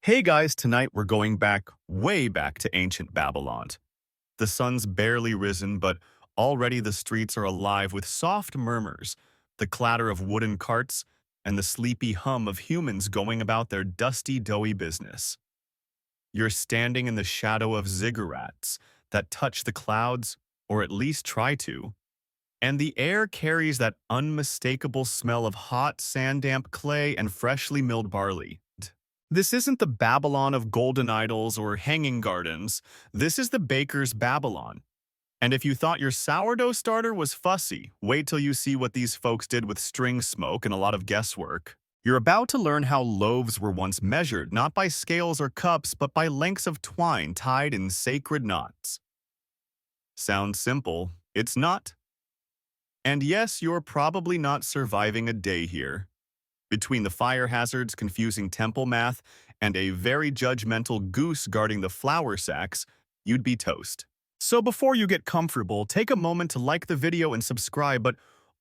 Hey guys, tonight we're going back, way back to ancient Babylon. The sun's barely risen, but already the streets are alive with soft murmurs, the clatter of wooden carts, and the sleepy hum of humans going about their dusty, doughy business. You're standing in the shadow of ziggurats that touch the clouds, or at least try to, and the air carries that unmistakable smell of hot, sand-damp clay and freshly milled barley. This isn't the Babylon of golden idols or hanging gardens. This is the baker's Babylon. And if you thought your sourdough starter was fussy, wait till you see what these folks did with string smoke and a lot of guesswork. You're about to learn how loaves were once measured, not by scales or cups, but by lengths of twine tied in sacred knots. Sounds simple. It's not. And yes, you're probably not surviving a day here. Between the fire hazards, confusing temple math, and a very judgmental goose guarding the flour sacks, you'd be toast. So before you get comfortable, take a moment to like the video and subscribe, but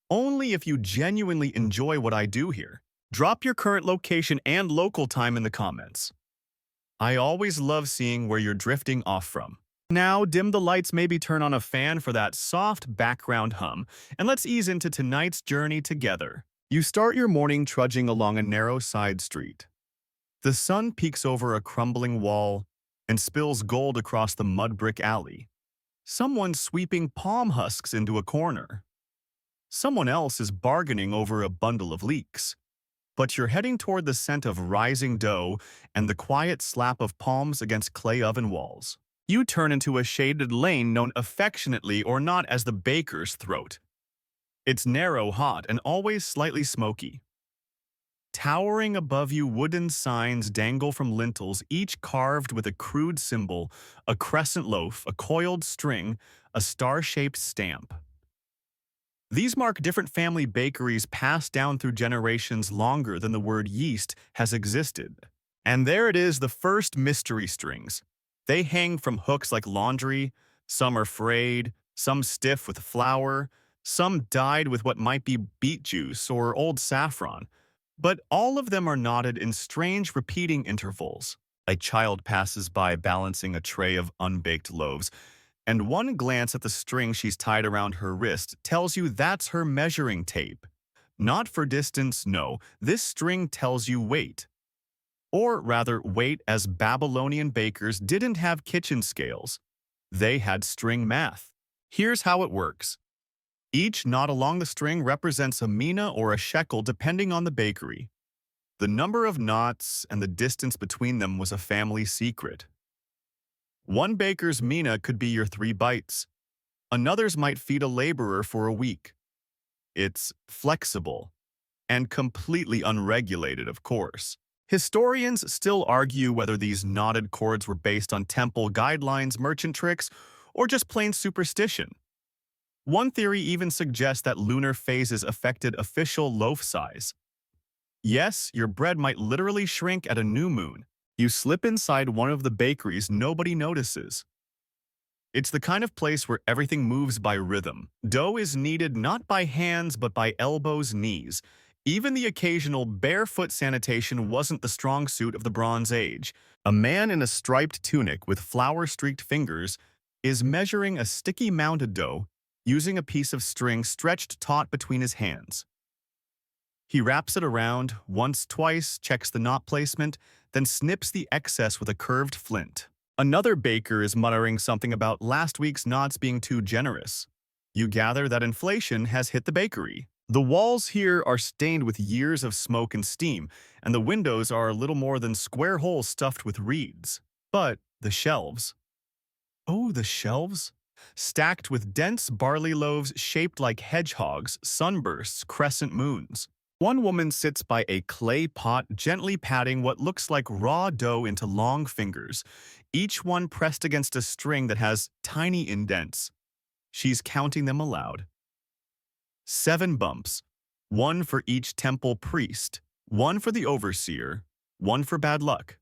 only if you genuinely enjoy what I do here. Drop your current location and local time in the comments. I always love seeing where you're drifting off from. Now, dim the lights, maybe turn on a fan for that soft background hum, and let's ease into tonight's journey together. You start your morning trudging along a narrow side street. The sun peeks over a crumbling wall and spills gold across the mud brick alley. Someone's sweeping palm husks into a corner. Someone else is bargaining over a bundle of leeks. But you're heading toward the scent of rising dough and the quiet slap of palms against clay oven walls. You turn into a shaded lane known affectionately or not as the baker's throat. It's narrow, hot, and always slightly smoky. Towering above you, wooden signs dangle from lintels, each carved with a crude symbol, a crescent loaf, a coiled string, a star-shaped stamp. These mark different family bakeries passed down through generations longer than the word yeast has existed. And there it is, the first mystery strings. They hang from hooks like laundry, some are frayed, some stiff with flour, some dyed with what might be beet juice or old saffron, but all of them are knotted in strange repeating intervals. A child passes by balancing a tray of unbaked loaves, and one glance at the string she's tied around her wrist tells you that's her measuring tape. Not for distance, no, this string tells you weight. Or rather, weight, as Babylonian bakers didn't have kitchen scales. They had string math. Here's how it works. Each knot along the string represents a mina or a shekel depending on the bakery. The number of knots and the distance between them was a family secret. One baker's mina could be your 3 bites. Another's might feed a laborer for a week. It's flexible and completely unregulated, of course. Historians still argue whether these knotted cords were based on temple guidelines, merchant tricks, or just plain superstition. One theory even suggests that lunar phases affected official loaf size. Yes, your bread might literally shrink at a new moon. You slip inside one of the bakeries nobody notices. It's the kind of place where everything moves by rhythm. Dough is kneaded not by hands but by elbows, knees. Even the occasional barefoot sanitation wasn't the strong suit of the Bronze Age. A man in a striped tunic with flour-streaked fingers is measuring a sticky mounded dough using a piece of string stretched taut between his hands. He wraps it around, once, twice, checks the knot placement, then snips the excess with a curved flint. Another baker is muttering something about last week's knots being too generous. You gather that inflation has hit the bakery. The walls here are stained with years of smoke and steam, and the windows are little more than square holes stuffed with reeds. But the shelves. Oh, the shelves? Stacked with dense barley loaves shaped like hedgehogs, sunbursts, crescent moons. One woman sits by a clay pot gently patting what looks like raw dough into long fingers, each one pressed against a string that has tiny indents. She's counting them aloud. 7 bumps, 1 for each temple priest, 1 for the overseer, 1 for bad luck.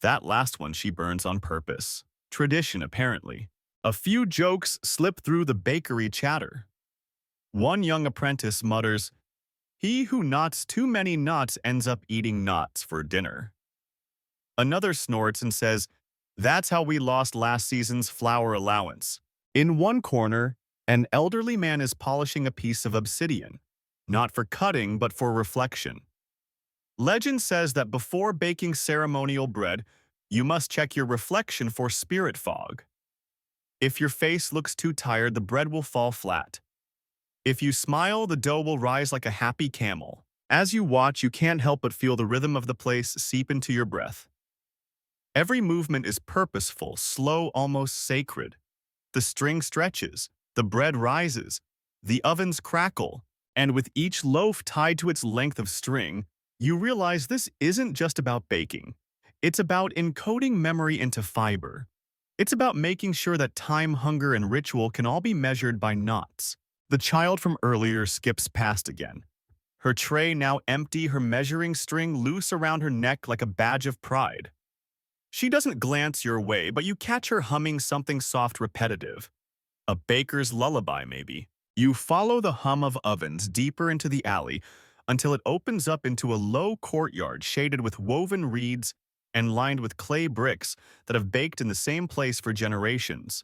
That last one she burns on purpose. Tradition, apparently. A few jokes slip through the bakery chatter. One young apprentice mutters, "He who knots too many knots ends up eating knots for dinner." Another snorts and says, "That's how we lost last season's flour allowance." In one corner, an elderly man is polishing a piece of obsidian, not for cutting but for reflection. Legend says that before baking ceremonial bread, you must check your reflection for spirit fog. If your face looks too tired, the bread will fall flat. If you smile, the dough will rise like a happy camel. As you watch, you can't help but feel the rhythm of the place seep into your breath. Every movement is purposeful, slow, almost sacred. The string stretches, the bread rises, the ovens crackle, and with each loaf tied to its length of string, you realize this isn't just about baking. It's about encoding memory into fiber. It's about making sure that time, hunger, and ritual can all be measured by knots. The child from earlier skips past again. Her tray now empty, her measuring string loose around her neck like a badge of pride. She doesn't glance your way, but you catch her humming something soft repetitive. A baker's lullaby, maybe. You follow the hum of ovens deeper into the alley until it opens up into a low courtyard shaded with woven reeds and lined with clay bricks that have baked in the same place for generations.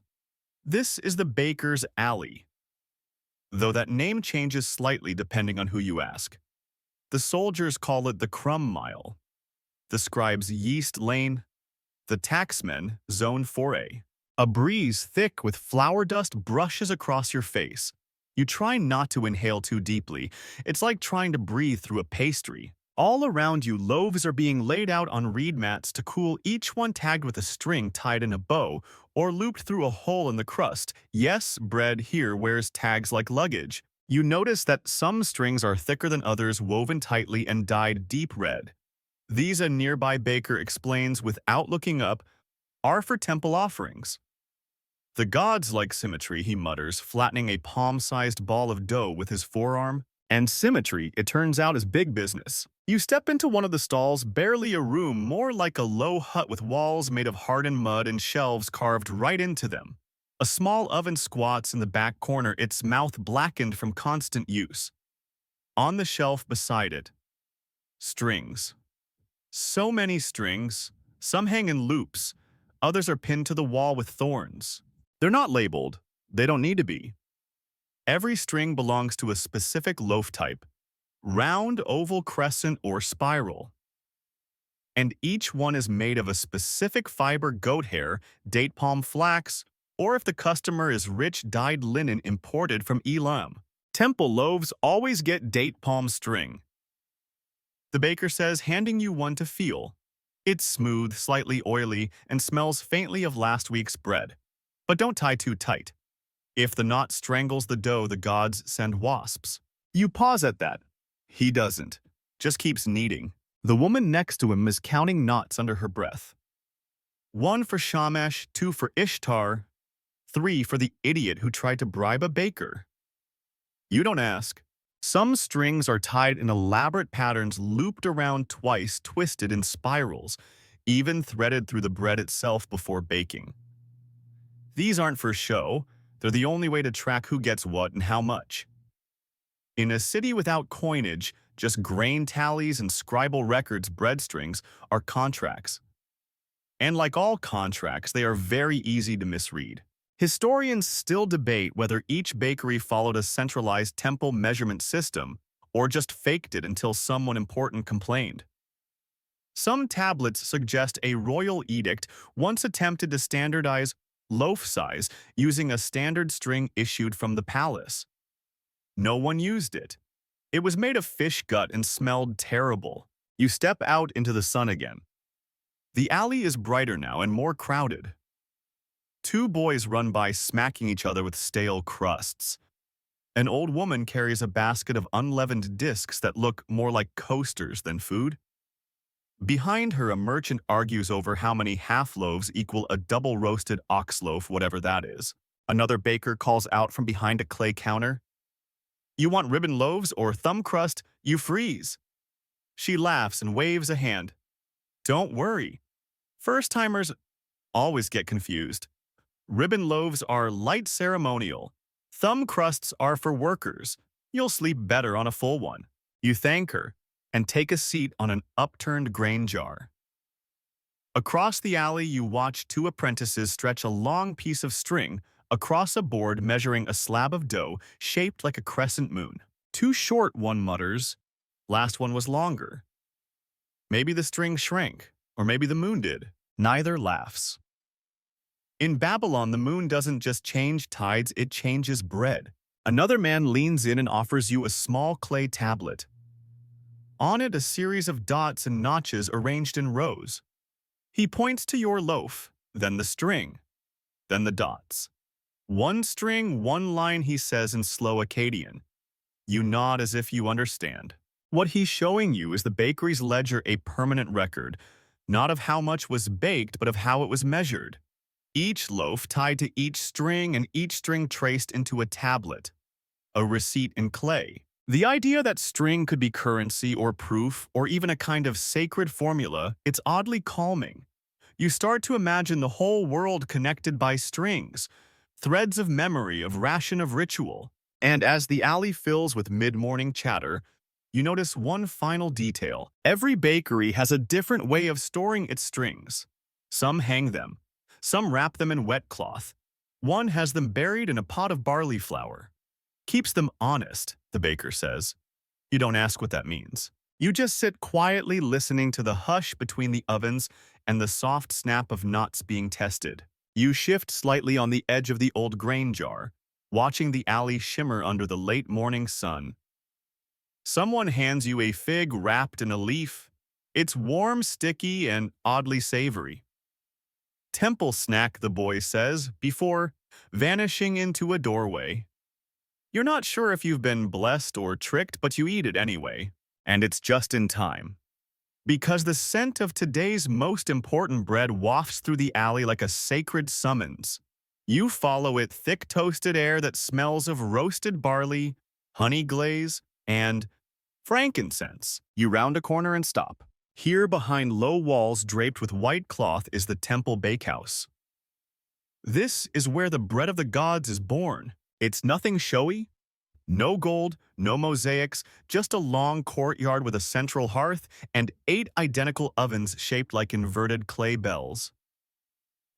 This is the Baker's Alley, though that name changes slightly depending on who you ask. The soldiers call it the Crumb Mile, the scribes Yeast Lane, the taxmen Zone 4A. A breeze thick with flour dust brushes across your face. You try not to inhale too deeply. It's like trying to breathe through a pastry. All around you, loaves are being laid out on reed mats to cool, each one tagged with a string tied in a bow or looped through a hole in the crust. Yes, bread here wears tags like luggage. You notice that some strings are thicker than others, woven tightly and dyed deep red. These, a nearby baker explains without looking up, are for temple offerings. The gods like symmetry, he mutters, flattening a palm-sized ball of dough with his forearm. And symmetry, it turns out, is big business. You step into one of the stalls, barely a room, more like a low hut with walls made of hardened mud and shelves carved right into them. A small oven squats in the back corner, its mouth blackened from constant use. On the shelf beside it, strings. So many strings. Some hang in loops. Others are pinned to the wall with thorns. They're not labeled. They don't need to be. Every string belongs to a specific loaf type: round, oval, crescent, or spiral. And each one is made of a specific fiber: goat hair, date palm flax, or if the customer is rich, dyed linen imported from Elam. Temple loaves always get date palm string. The baker says, handing you one to feel. It's smooth, slightly oily, and smells faintly of last week's bread. But don't tie too tight. If the knot strangles the dough, the gods send wasps. You pause at that. He doesn't. Just keeps kneading. The woman next to him is counting knots under her breath. 1 for Shamash, 2 for Ishtar, 3 for the idiot who tried to bribe a baker. You don't ask. Some strings are tied in elaborate patterns, looped around twice, twisted in spirals, even threaded through the bread itself before baking. These aren't for show. They're the only way to track who gets what and how much. In a city without coinage, just grain tallies and scribal records, bread strings are contracts. And like all contracts, they are very easy to misread. Historians still debate whether each bakery followed a centralized temple measurement system or just faked it until someone important complained. Some tablets suggest a royal edict once attempted to standardize loaf size using a standard string issued from the palace. No one used it. It was made of fish gut and smelled terrible. You step out into the sun again. The alley is brighter now and more crowded. 2 boys run by smacking each other with stale crusts. An old woman carries a basket of unleavened discs that look more like coasters than food. Behind her, a merchant argues over how many half-loaves equal a double-roasted ox loaf, whatever that is. Another baker calls out from behind a clay counter, "You want ribbon loaves or thumb crust? You freeze." She laughs and waves a hand. Don't worry. First-timers always get confused. Ribbon loaves are light ceremonial. Thumb crusts are for workers. You'll sleep better on a full one. You thank her and take a seat on an upturned grain jar. Across the alley, you watch two apprentices stretch a long piece of string across a board measuring a slab of dough shaped like a crescent moon. Too short, one mutters. Last one was longer. Maybe the string shrank, or maybe the moon did. Neither laughs. In Babylon, the moon doesn't just change tides, it changes bread. Another man leans in and offers you a small clay tablet. On it, a series of dots and notches arranged in rows. He points to your loaf, then the string, then the dots. One string, one line, he says in slow Akkadian. You nod as if you understand. What he's showing you is the bakery's ledger, a permanent record, not of how much was baked, but of how it was measured. Each loaf tied to each string and each string traced into a tablet, a receipt in clay. The idea that string could be currency or proof or even a kind of sacred formula, it's oddly calming. You start to imagine the whole world connected by strings, threads of memory, of ration of ritual. And as the alley fills with mid-morning chatter, you notice one final detail. Every bakery has a different way of storing its strings. Some hang them. Some wrap them in wet cloth. One has them buried in a pot of barley flour. Keeps them honest, the baker says. You don't ask what that means. You just sit quietly listening to the hush between the ovens and the soft snap of knots being tested. You shift slightly on the edge of the old grain jar, watching the alley shimmer under the late morning sun. Someone hands you a fig wrapped in a leaf. It's warm, sticky, and oddly savory. Temple snack, the boy says, before vanishing into a doorway. You're not sure if you've been blessed or tricked, but you eat it anyway. And it's just in time. Because the scent of today's most important bread wafts through the alley like a sacred summons. You follow it, thick toasted air that smells of roasted barley, honey glaze, and frankincense. You round a corner and stop. Here, behind low walls draped with white cloth, is the temple bakehouse. This is where the bread of the gods is born. It's nothing showy. No gold, no mosaics, just a long courtyard with a central hearth and 8 identical ovens shaped like inverted clay bells.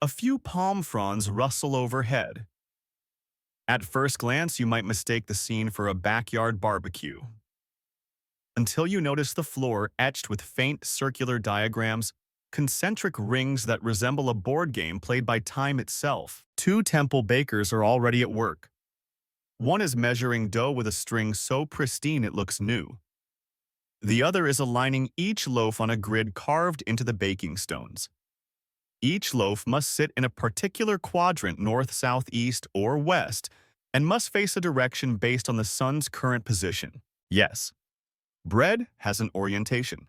A few palm fronds rustle overhead. At first glance, you might mistake the scene for a backyard barbecue. Until you notice the floor etched with faint circular diagrams, concentric rings that resemble a board game played by time itself. 2 temple bakers are already at work. One is measuring dough with a string so pristine it looks new. The other is aligning each loaf on a grid carved into the baking stones. Each loaf must sit in a particular quadrant, north, south, east, or west, and must face a direction based on the sun's current position. Yes, bread has an orientation.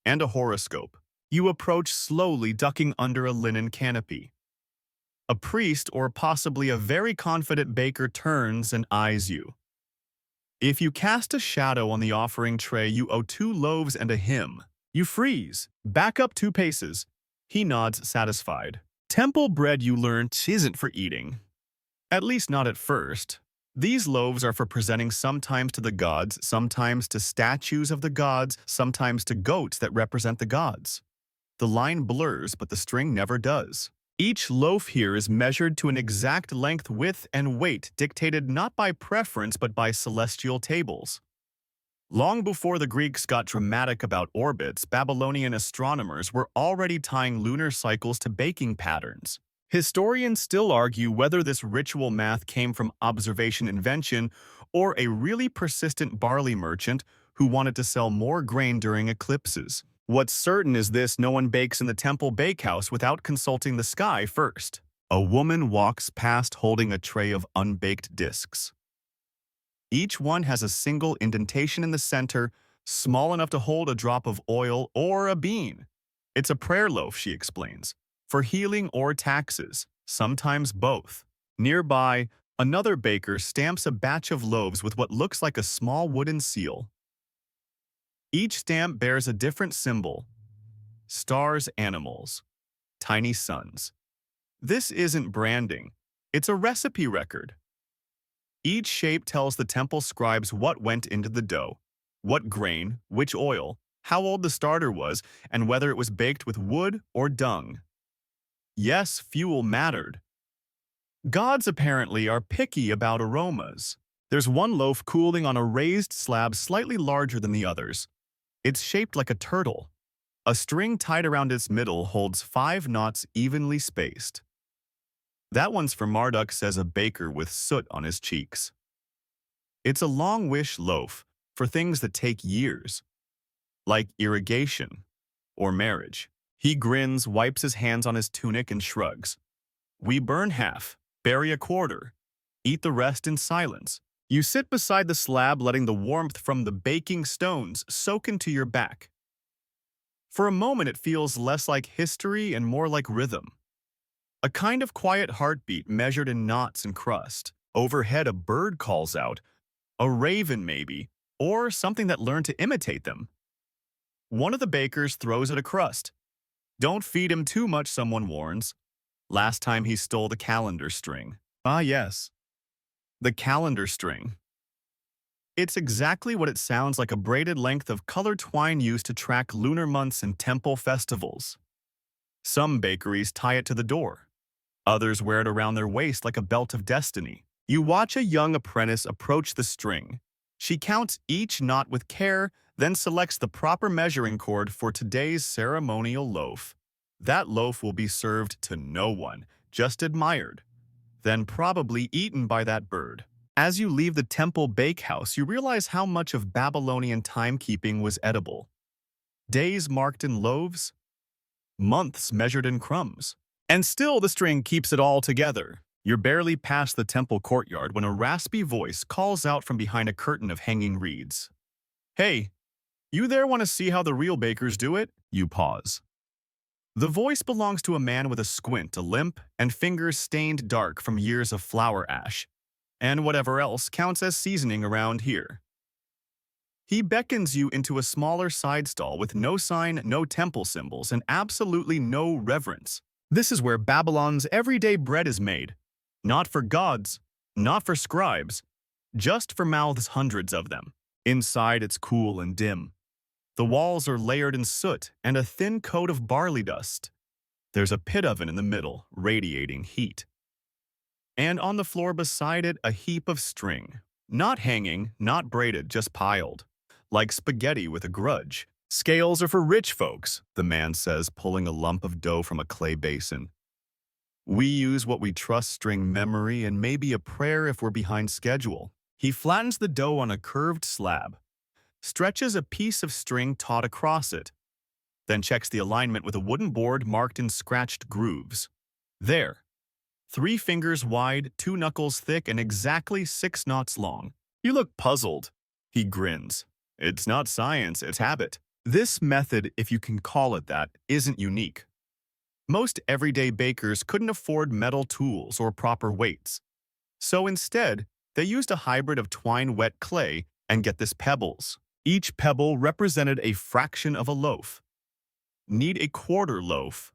And a horoscope. You approach slowly, ducking under a linen canopy. A priest, or possibly a very confident baker, turns and eyes you. If you cast a shadow on the offering tray, you owe 2 loaves and a hymn. You freeze, back up 2 paces. He nods, satisfied. Temple bread, you learnt, isn't for eating. At least not at first. These loaves are for presenting sometimes to the gods, sometimes to statues of the gods, sometimes to goats that represent the gods. The line blurs, but the string never does. Each loaf here is measured to an exact length, width, and weight, dictated not by preference but by celestial tables. Long before the Greeks got dramatic about orbits, Babylonian astronomers were already tying lunar cycles to baking patterns. Historians still argue whether this ritual math came from observation invention or a really persistent barley merchant who wanted to sell more grain during eclipses. What's certain is this: no one bakes in the temple bakehouse without consulting the sky first. A woman walks past holding a tray of unbaked discs. Each one has a single indentation in the center, small enough to hold a drop of oil or a bean. It's a prayer loaf, she explains, for healing or taxes, sometimes both. Nearby, another baker stamps a batch of loaves with what looks like a small wooden seal. Each stamp bears a different symbol: stars, animals, tiny suns. This isn't branding, it's a recipe record. Each shape tells the temple scribes what went into the dough, what grain, which oil, how old the starter was, and whether it was baked with wood or dung. Yes, fuel mattered. Gods apparently are picky about aromas. There's one loaf cooling on a raised slab slightly larger than the others. It's shaped like a turtle. A string tied around its middle holds 5 knots evenly spaced. That one's for Marduk, says a baker with soot on his cheeks. It's a long wish loaf for things that take years, like irrigation or marriage. He grins, wipes his hands on his tunic, and shrugs. We burn half, bury a quarter, eat the rest in silence. You sit beside the slab, letting the warmth from the baking stones soak into your back. For a moment, it feels less like history and more like rhythm. A kind of quiet heartbeat measured in knots and crust. Overhead, a bird calls out, a raven maybe, or something that learned to imitate them. One of the bakers throws at a crust. Don't feed him too much, someone warns. Last time he stole the calendar string. Ah, yes. The calendar string. It's exactly what it sounds like, a braided length of colored twine used to track lunar months and temple festivals. Some bakeries tie it to the door. Others wear it around their waist like a belt of destiny. You watch a young apprentice approach the string. She counts each knot with care, then selects the proper measuring cord for today's ceremonial loaf. That loaf will be served to no one, just admired, then probably eaten by that bird. As you leave the temple bakehouse, you realize how much of Babylonian timekeeping was edible. Days marked in loaves, months measured in crumbs. And still the string keeps it all together. You're barely past the temple courtyard when a raspy voice calls out from behind a curtain of hanging reeds. Hey, you there want to see how the real bakers do it? You pause. The voice belongs to a man with a squint, a limp, and fingers stained dark from years of flour ash, and whatever else counts as seasoning around here. He beckons you into a smaller side stall with no sign, no temple symbols, and absolutely no reverence. This is where Babylon's everyday bread is made. Not for gods, not for scribes, just for mouths, hundreds of them. Inside, it's cool and dim. The walls are layered in soot and a thin coat of barley dust. There's a pit oven in the middle, radiating heat. And on the floor beside it, a heap of string. Not hanging, not braided, just piled. Like spaghetti with a grudge. Scales are for rich folks, the man says, pulling a lump of dough from a clay basin. We use what we trust, string memory, and maybe a prayer if we're behind schedule. He flattens the dough on a curved slab, stretches a piece of string taut across it, then checks the alignment with a wooden board marked in scratched grooves. There. 3 fingers wide, 2 knuckles thick, and exactly 6 knots long. You look puzzled. He grins. It's not science, it's habit. This method, if you can call it that, isn't unique. Most everyday bakers couldn't afford metal tools or proper weights. So instead, they used a hybrid of twine-wet clay and, get this, pebbles. Each pebble represented a fraction of a loaf. Need a quarter loaf.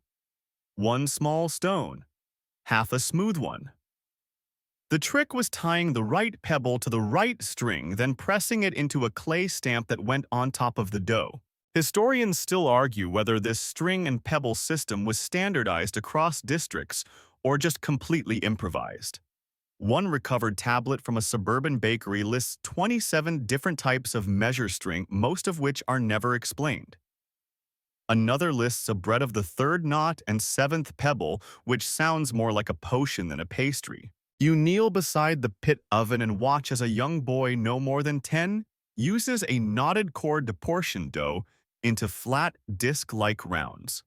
1 small stone. Half a smooth one. The trick was tying the right pebble to the right string, then pressing it into a clay stamp that went on top of the dough. Historians still argue whether this string and pebble system was standardized across districts or just completely improvised. One recovered tablet from a suburban bakery lists 27 different types of measure string, most of which are never explained. Another lists a bread of the 3rd knot and 7th pebble, which sounds more like a potion than a pastry. You kneel beside the pit oven and watch as a young boy no more than 10 uses a knotted cord to portion dough into flat, disc-like rounds.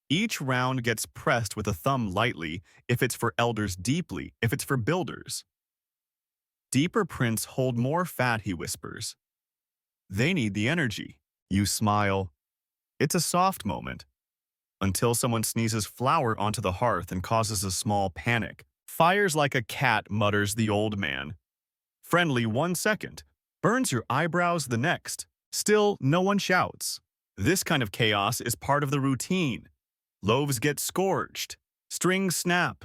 Each round gets pressed with a thumb lightly if it's for elders, deeply if it's for builders. Deeper prints hold more fat, he whispers. They need the energy. You smile. It's a soft moment. Until someone sneezes flour onto the hearth and causes a small panic. Fires like a cat, mutters the old man. Friendly 1 second. Burns your eyebrows the next. Still, no one shouts. This kind of chaos is part of the routine. Loaves get scorched. Strings snap.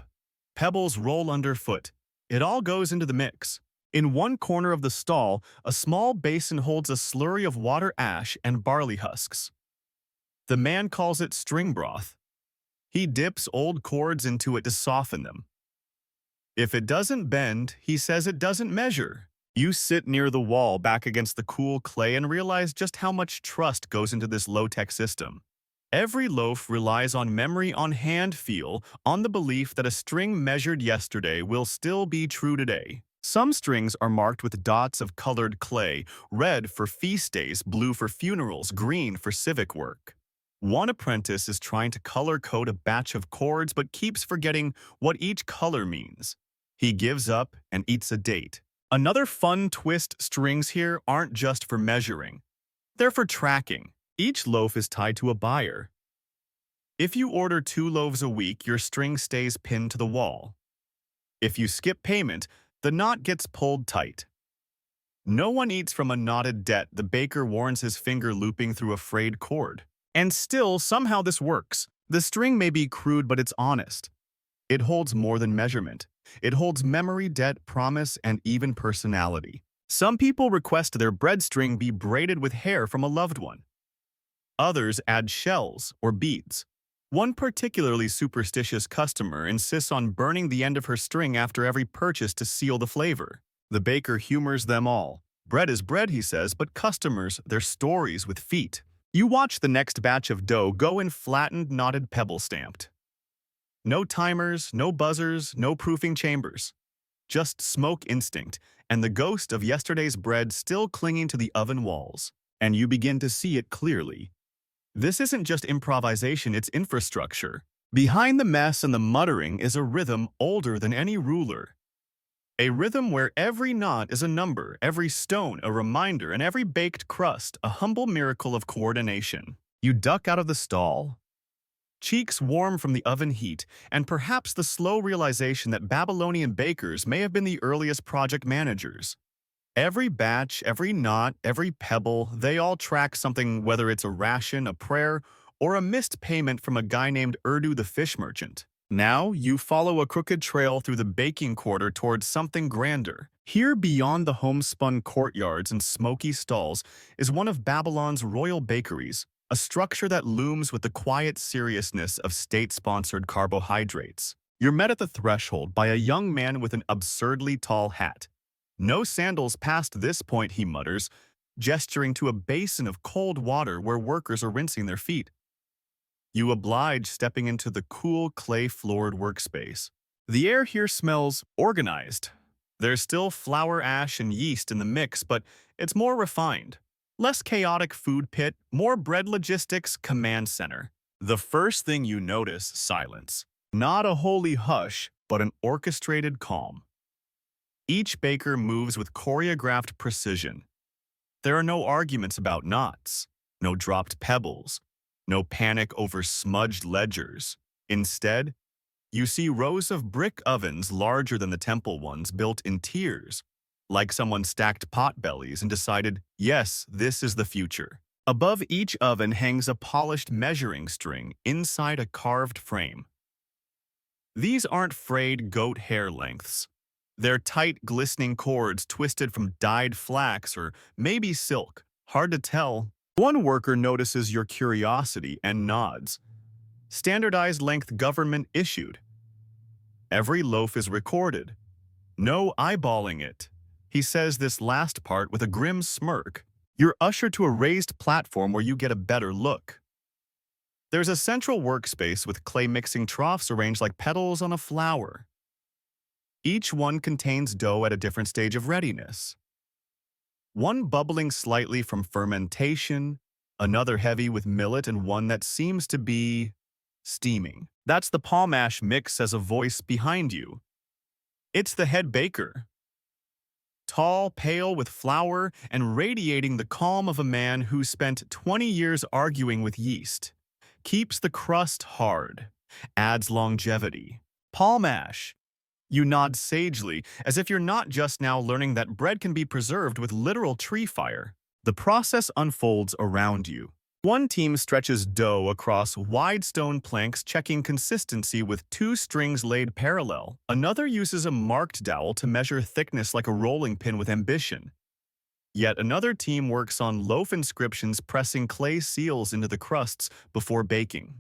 Pebbles roll underfoot. It all goes into the mix. In one corner of the stall, a small basin holds a slurry of water ash and barley husks. The man calls it string broth. He dips old cords into it to soften them. If it doesn't bend, he says it doesn't measure. You sit near the wall back against the cool clay and realize just how much trust goes into this low-tech system. Every loaf relies on memory, on hand feel, on the belief that a string measured yesterday will still be true today. Some strings are marked with dots of colored clay, red for feast days, blue for funerals, green for civic work. One apprentice is trying to color-code a batch of cords but keeps forgetting what each color means. He gives up and eats a date. Another fun twist: strings here aren't just for measuring. They're for tracking. Each loaf is tied to a buyer. If you order 2 loaves a week, your string stays pinned to the wall. If you skip payment, the knot gets pulled tight. No one eats from a knotted debt, the baker warns, his finger looping through a frayed cord. And still, somehow this works. The string may be crude, but it's honest. It holds more than measurement. It holds memory, debt, promise, and even personality. Some people request their bread string be braided with hair from a loved one. Others add shells or beads. One particularly superstitious customer insists on burning the end of her string after every purchase to seal the flavor. The baker humors them all. Bread is bread, he says, but customers, their stories with feet. You watch the next batch of dough go in flattened, knotted, pebble stamped. No timers, no buzzers, no proofing chambers. Just smoke instinct and the ghost of yesterday's bread still clinging to the oven walls. And you begin to see it clearly. This isn't just improvisation, it's infrastructure. Behind the mess and the muttering is a rhythm older than any ruler. A rhythm where every knot is a number, every stone a reminder, and every baked crust a humble miracle of coordination. You duck out of the stall, cheeks warm from the oven heat, and perhaps the slow realization that Babylonian bakers may have been the earliest project managers. Every batch, every knot, every pebble, they all track something, whether it's a ration, a prayer, or a missed payment from a guy named Urdu the fish merchant. Now, you follow a crooked trail through the baking quarter towards something grander. Here, beyond the homespun courtyards and smoky stalls, is one of Babylon's royal bakeries, a structure that looms with the quiet seriousness of state-sponsored carbohydrates. You're met at the threshold by a young man with an absurdly tall hat. No sandals past this point, he mutters, gesturing to a basin of cold water where workers are rinsing their feet. You oblige, stepping into the cool, clay-floored workspace. The air here smells organized. There's still flour ash and yeast in the mix, but it's more refined. Less chaotic food pit, more bread logistics command center. The first thing you notice: silence. Not a holy hush, but an orchestrated calm. Each baker moves with choreographed precision. There are no arguments about knots, no dropped pebbles, no panic over smudged ledgers. Instead, you see rows of brick ovens larger than the temple ones, built in tiers, like someone stacked potbellies and decided, yes, this is the future. Above each oven hangs a polished measuring string inside a carved frame. These aren't frayed goat hair lengths. They're tight, glistening cords twisted from dyed flax or maybe silk. Hard to tell. One worker notices your curiosity and nods. Standardized length, government issued. Every loaf is recorded. No eyeballing it. He says this last part with a grim smirk. You're ushered to a raised platform where you get a better look. There's a central workspace with clay mixing troughs arranged like petals on a flower. Each one contains dough at a different stage of readiness. One bubbling slightly from fermentation, another heavy with millet, and one that seems to be steaming. That's the palm ash mix, says a voice behind you. It's the head baker. Tall, pale, with flour, and radiating the calm of a man who spent 20 years arguing with yeast. Keeps the crust hard. Adds longevity. Palm ash. You nod sagely, as if you're not just now learning that bread can be preserved with literal tree fire. The process unfolds around you. One team stretches dough across wide stone planks, checking consistency with two strings laid parallel. Another uses a marked dowel to measure thickness like a rolling pin with ambition. Yet another team works on loaf inscriptions, pressing clay seals into the crusts before baking.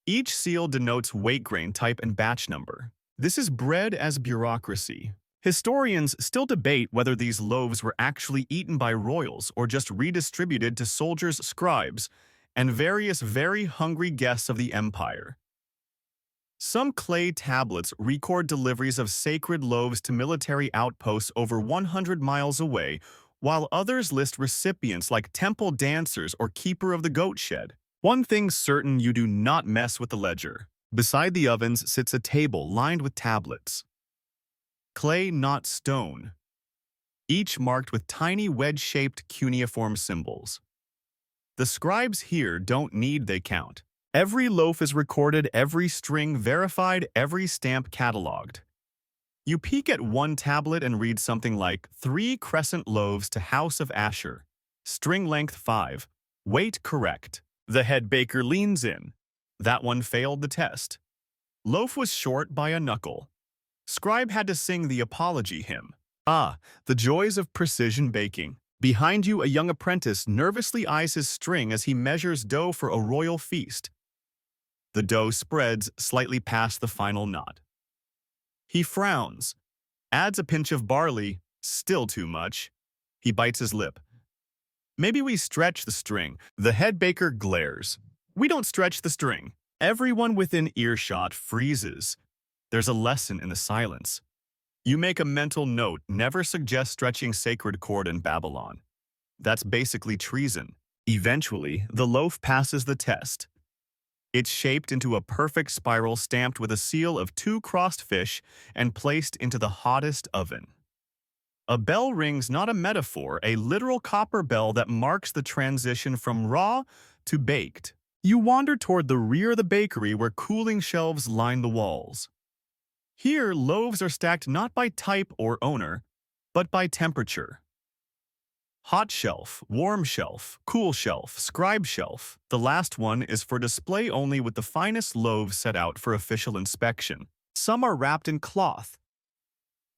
Each seal denotes weight, grain type, and batch number. This is bred as bureaucracy. Historians still debate whether these loaves were actually eaten by royals or just redistributed to soldiers, scribes, and various very hungry guests of the empire. Some clay tablets record deliveries of sacred loaves to military outposts over 100 miles away, while others list recipients like temple dancers or keeper of the goat shed. One thing's certain: you do not mess with the ledger. Beside the ovens sits a table lined with tablets. Clay, not stone. Each marked with tiny wedge-shaped cuneiform symbols. The scribes here don't need they count. Every loaf is recorded, every string verified, every stamp cataloged. You peek at one tablet and read something like 3 crescent loaves to House of Asher. String length 5. Weight correct. The head baker leans in. That one failed the test. Loaf was short by a knuckle. Scribe had to sing the apology hymn. Ah, the joys of precision baking. Behind you, a young apprentice nervously eyes his string as he measures dough for a royal feast. The dough spreads slightly past the final knot. He frowns, adds a pinch of barley, still too much. He bites his lip. Maybe we stretch the string. The head baker glares. We don't stretch the string. Everyone within earshot freezes. There's a lesson in the silence. You make a mental note: never suggest stretching sacred cord in Babylon. That's basically treason. Eventually, the loaf passes the test. It's shaped into a perfect spiral, stamped with a seal of 2 crossed fish, and placed into the hottest oven. A bell rings, not a metaphor, a literal copper bell that marks the transition from raw to baked. You wander toward the rear of the bakery where cooling shelves line the walls. Here, loaves are stacked not by type or owner, but by temperature. Hot shelf, warm shelf, cool shelf, scribe shelf. The last one is for display only, with the finest loaves set out for official inspection. Some are wrapped in cloth.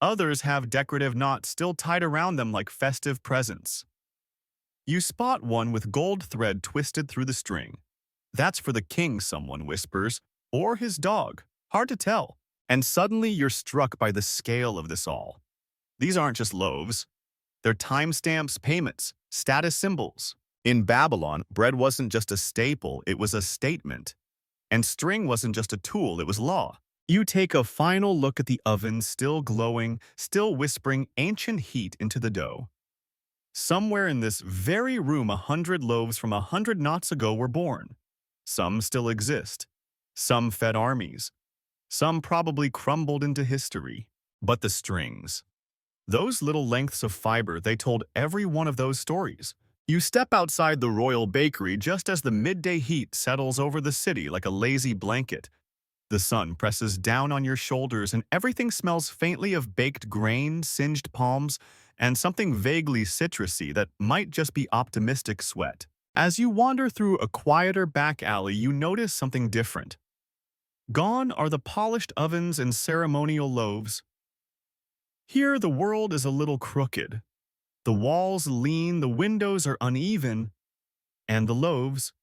Others have decorative knots still tied around them like festive presents. You spot one with gold thread twisted through the string. That's for the king, someone whispers, or his dog. Hard to tell. And suddenly you're struck by the scale of this all. These aren't just loaves. They're timestamps, payments, status symbols. In Babylon, bread wasn't just a staple, it was a statement. And string wasn't just a tool, it was law. You take a final look at the oven, still glowing, still whispering ancient heat into the dough. Somewhere in this very room, 100 loaves from 100 knots ago were born. Some still exist. Some fed armies. Some probably crumbled into history. But the strings. Those little lengths of fiber, they told every one of those stories. You step outside the royal bakery just as the midday heat settles over the city like a lazy blanket. The sun presses down on your shoulders and everything smells faintly of baked grain, singed palms, and something vaguely citrusy that might just be optimistic sweat. As you wander through a quieter back alley, you notice something different. Gone are the polished ovens and ceremonial loaves. Here the world is a little crooked. The walls lean, the windows are uneven, and the loaves,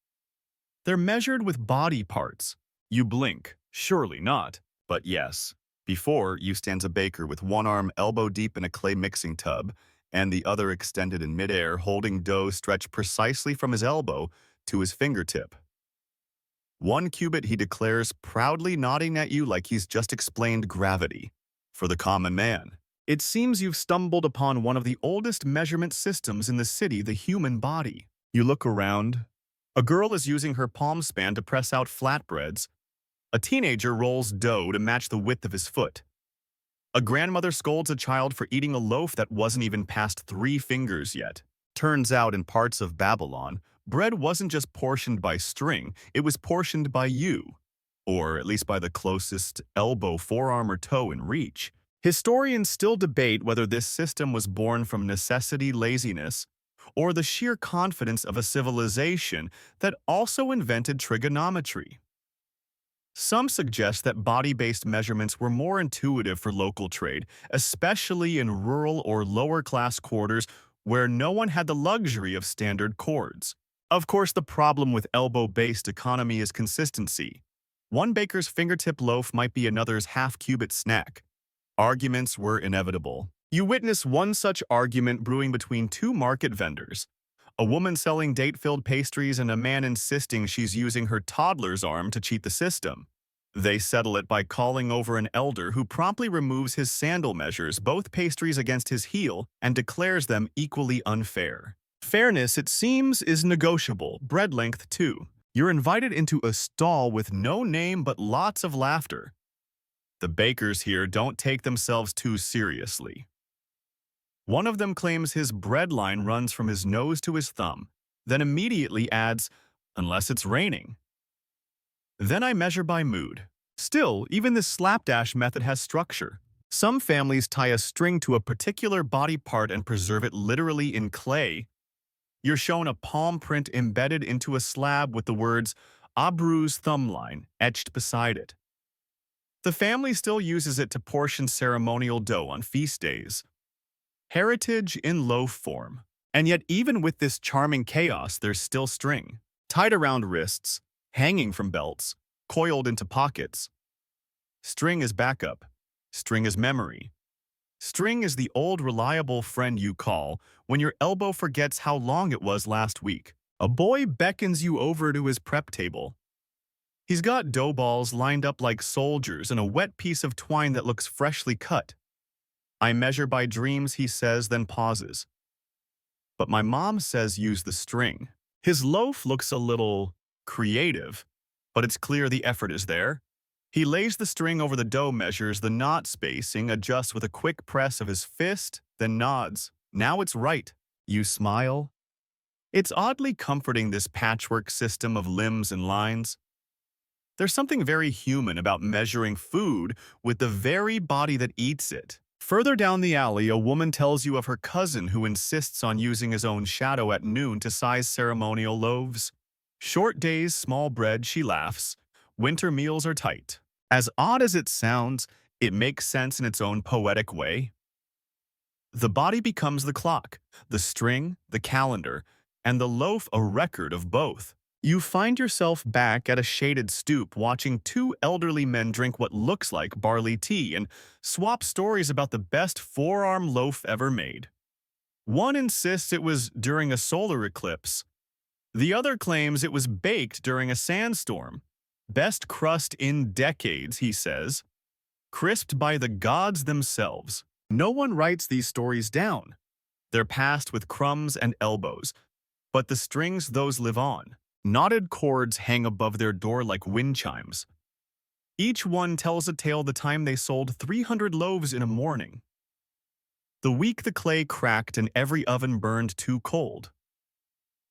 they're measured with body parts. You blink. Surely not. But yes. Before you stands a baker with one arm elbow deep in a clay mixing tub and the other extended in midair, holding dough stretched precisely from his elbow to his fingertip. 1 cubit, he declares, proudly nodding at you like he's just explained gravity. For the common man, it seems you've stumbled upon one of the oldest measurement systems in the city, the human body. You look around. A girl is using her palm span to press out flatbreads. A teenager rolls dough to match the width of his foot. A grandmother scolds a child for eating a loaf that wasn't even past 3 fingers yet. Turns out, in parts of Babylon, bread wasn't just portioned by string, it was portioned by you. Or at least by the closest elbow, forearm, or toe in reach. Historians still debate whether this system was born from necessity, laziness, or the sheer confidence of a civilization that also invented trigonometry. Some suggest that body-based measurements were more intuitive for local trade, especially in rural or lower-class quarters where no one had the luxury of standard cords. Of course, the problem with elbow-based economy is consistency. One baker's fingertip loaf might be another's half-cubit snack. Arguments were inevitable. You witness one such argument brewing between two market vendors, a woman selling date-filled pastries and a man insisting she's using her toddler's arm to cheat the system. They settle it by calling over an elder who promptly removes his sandal measures both pastries against his heel and declares them equally unfair. Fairness, it seems, is negotiable, bread length too. You're invited into a stall with no name but lots of laughter. The bakers here don't take themselves too seriously. One of them claims his bread line runs from his nose to his thumb, then immediately adds, unless it's raining. Then I measure by mood. Still, even this slapdash method has structure. Some families tie a string to a particular body part and preserve it literally in clay. You're shown a palm print embedded into a slab with the words Abru's thumb line etched beside it. The family still uses it to portion ceremonial dough on feast days. Heritage in loaf form. And yet even with this charming chaos, there's still string, tied around wrists, hanging from belts, coiled into pockets. String is backup. String is memory. String is the old reliable friend you call when your elbow forgets how long it was last week. A boy beckons you over to his prep table. He's got dough balls lined up like soldiers and a wet piece of twine that looks freshly cut. I measure by dreams, he says, then pauses. But my mom says use the string. His loaf looks a little creative, but it's clear the effort is there. He lays the string over the dough, measures the knot spacing, adjusts with a quick press of his fist, then nods. Now it's right. You smile. It's oddly comforting, this patchwork system of limbs and lines. There's something very human about measuring food with the very body that eats it. Further down the alley, a woman tells you of her cousin who insists on using his own shadow at noon to size ceremonial loaves. Short days, small bread, she laughs. Winter meals are tight. As odd as it sounds, it makes sense in its own poetic way. The body becomes the clock, the string, the calendar, and the loaf a record of both. You find yourself back at a shaded stoop watching two elderly men drink what looks like barley tea and swap stories about the best forearm loaf ever made. One insists it was during a solar eclipse. The other claims it was baked during a sandstorm. Best crust in decades, he says. Crisped by the gods themselves. No one writes these stories down. They're passed with crumbs and elbows. But the strings, those live on. Knotted cords hang above their door like wind chimes. Each one tells a tale the time they sold 300 loaves in a morning. The week the clay cracked and every oven burned too cold.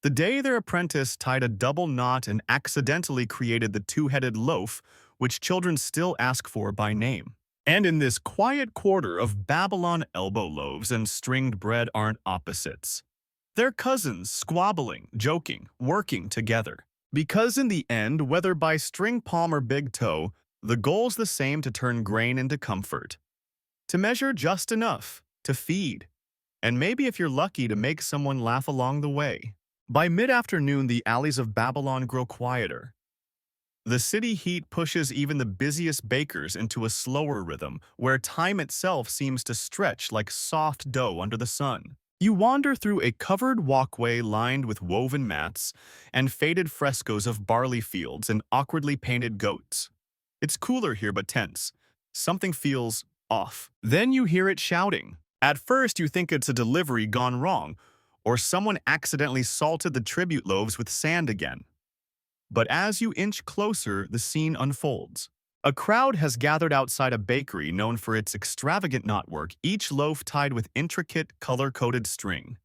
The day their apprentice tied a double knot and accidentally created the two-headed loaf, which children still ask for by name. And in this quiet quarter of Babylon, elbow loaves and stringed bread aren't opposites. They're cousins, squabbling, joking, working together. Because in the end, whether by string palm or big toe, the goal's the same: to turn grain into comfort. To measure just enough, to feed. And maybe if you're lucky, to make someone laugh along the way. By mid-afternoon, the alleys of Babylon grow quieter. The city heat pushes even the busiest bakers into a slower rhythm, where time itself seems to stretch like soft dough under the sun. You wander through a covered walkway lined with woven mats and faded frescoes of barley fields and awkwardly painted goats. It's cooler here but tense. Something feels off. Then you hear it shouting. At first you think it's a delivery gone wrong, or someone accidentally salted the tribute loaves with sand again. But as you inch closer, the scene unfolds. A crowd has gathered outside a bakery known for its extravagant knotwork, each loaf tied with intricate, color-coded string.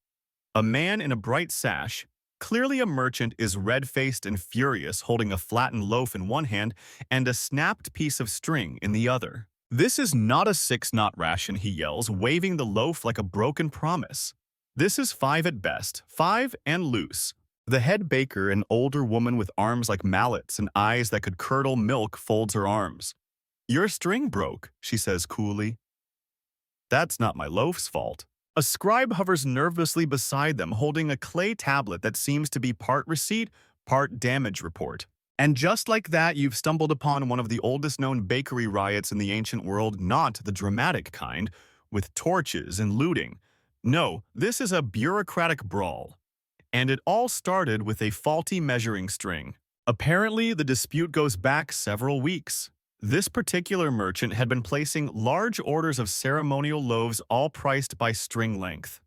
A man in a bright sash, clearly a merchant, is red-faced and furious, holding a flattened loaf in one hand and a snapped piece of string in the other. "This is not a 6-knot ration," he yells, waving the loaf like a broken promise. This is 5 at best, 5 and loose. The head baker, an older woman with arms like mallets and eyes that could curdle milk, folds her arms. Your string broke, she says coolly. That's not my loaf's fault. A scribe hovers nervously beside them, holding a clay tablet that seems to be part receipt, part damage report. And just like that, you've stumbled upon one of the oldest known bakery riots in the ancient world, not the dramatic kind, with torches and looting. No, this is a bureaucratic brawl. And it all started with a faulty measuring string. Apparently, the dispute goes back several weeks. This particular merchant had been placing large orders of ceremonial loaves all priced by string length.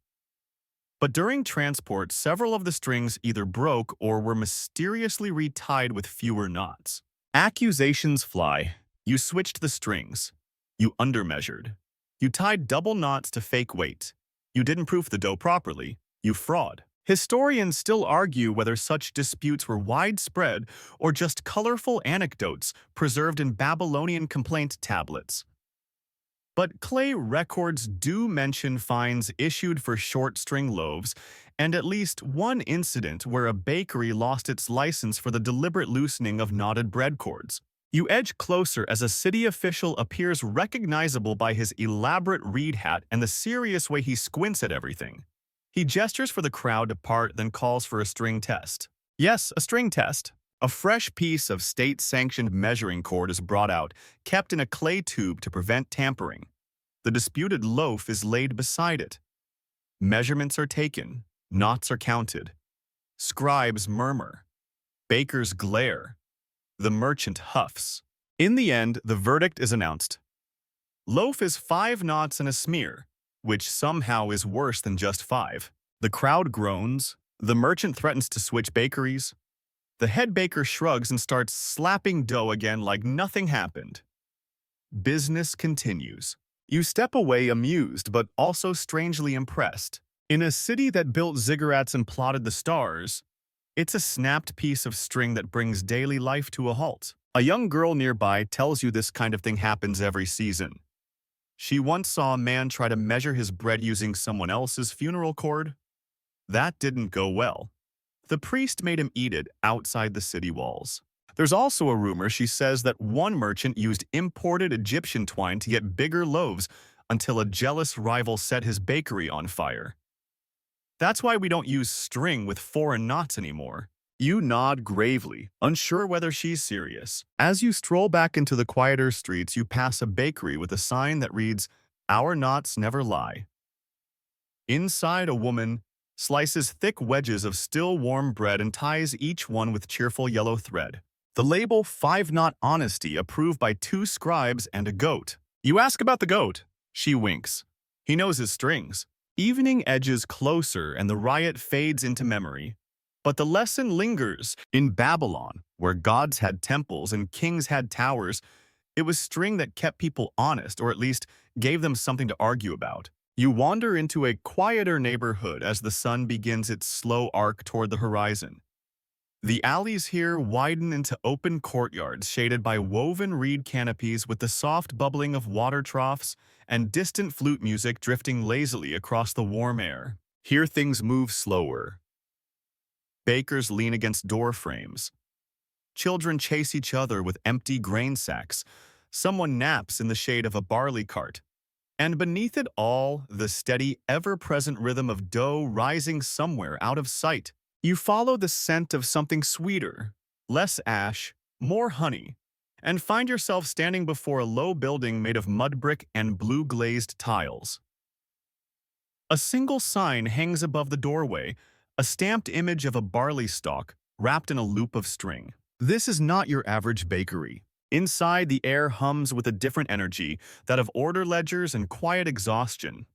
But during transport, several of the strings either broke or were mysteriously retied with fewer knots. Accusations fly. You switched the strings. You undermeasured. You tied double knots to fake weight. You didn't proof the dough properly. You fraud. Historians still argue whether such disputes were widespread or just colorful anecdotes preserved in Babylonian complaint tablets. But clay records do mention fines issued for short-string loaves and at least one incident where a bakery lost its license for the deliberate loosening of knotted bread cords. You edge closer as a city official appears recognizable by his elaborate reed hat and the serious way he squints at everything. He gestures for the crowd to part, then calls for a string test. Yes, a string test. A fresh piece of state-sanctioned measuring cord is brought out, kept in a clay tube to prevent tampering. The disputed loaf is laid beside it. Measurements are taken. Knots are counted. Scribes murmur. Bakers glare. The merchant huffs. In the end, the verdict is announced. Loaf is 5 knots and a smear, which somehow is worse than just 5. The crowd groans. The merchant threatens to switch bakeries. The head baker shrugs and starts slapping dough again like nothing happened. Business continues. You step away amused, but also strangely impressed. In a city that built ziggurats and plotted the stars, it's a snapped piece of string that brings daily life to a halt. A young girl nearby tells you this kind of thing happens every season. She once saw a man try to measure his bread using someone else's funeral cord. That didn't go well. The priest made him eat it outside the city walls. There's also a rumor, she says, that one merchant used imported Egyptian twine to get bigger loaves until a jealous rival set his bakery on fire. That's why we don't use string with foreign knots anymore. You nod gravely, unsure whether she's serious. As you stroll back into the quieter streets, you pass a bakery with a sign that reads, "Our knots never lie." Inside, a woman slices thick wedges of still warm bread and ties each one with cheerful yellow thread. The label 5-knot honesty approved by 2 scribes and a goat. You ask about the goat. She winks. He knows his strings. Evening edges closer and the riot fades into memory. But the lesson lingers. In Babylon, where gods had temples and kings had towers, it was string that kept people honest, or at least gave them something to argue about. You wander into a quieter neighborhood as the sun begins its slow arc toward the horizon. The alleys here widen into open courtyards shaded by woven reed canopies with the soft bubbling of water troughs and distant flute music drifting lazily across the warm air. Here things move slower. Bakers lean against door frames. Children chase each other with empty grain sacks. Someone naps in the shade of a barley cart. And beneath it all, the steady, ever-present rhythm of dough rising somewhere out of sight. You follow the scent of something sweeter, less ash, more honey, and find yourself standing before a low building made of mud brick and blue-glazed tiles. A single sign hangs above the doorway, a stamped image of a barley stalk wrapped in a loop of string. This is not your average bakery. Inside, the air hums with a different energy, that of order ledgers and quiet exhaustion.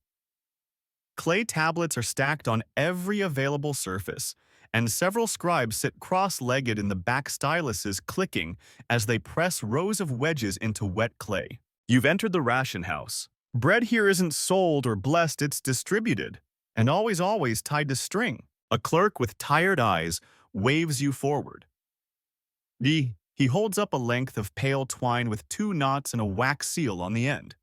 Clay tablets are stacked on every available surface, and several scribes sit cross-legged in the back, styluses clicking as they press rows of wedges into wet clay. You've entered the ration house. Bread here isn't sold or blessed, it's distributed, and always tied to string. A clerk with tired eyes waves you forward. He holds up a length of pale twine with 2 knots and a wax seal on the end.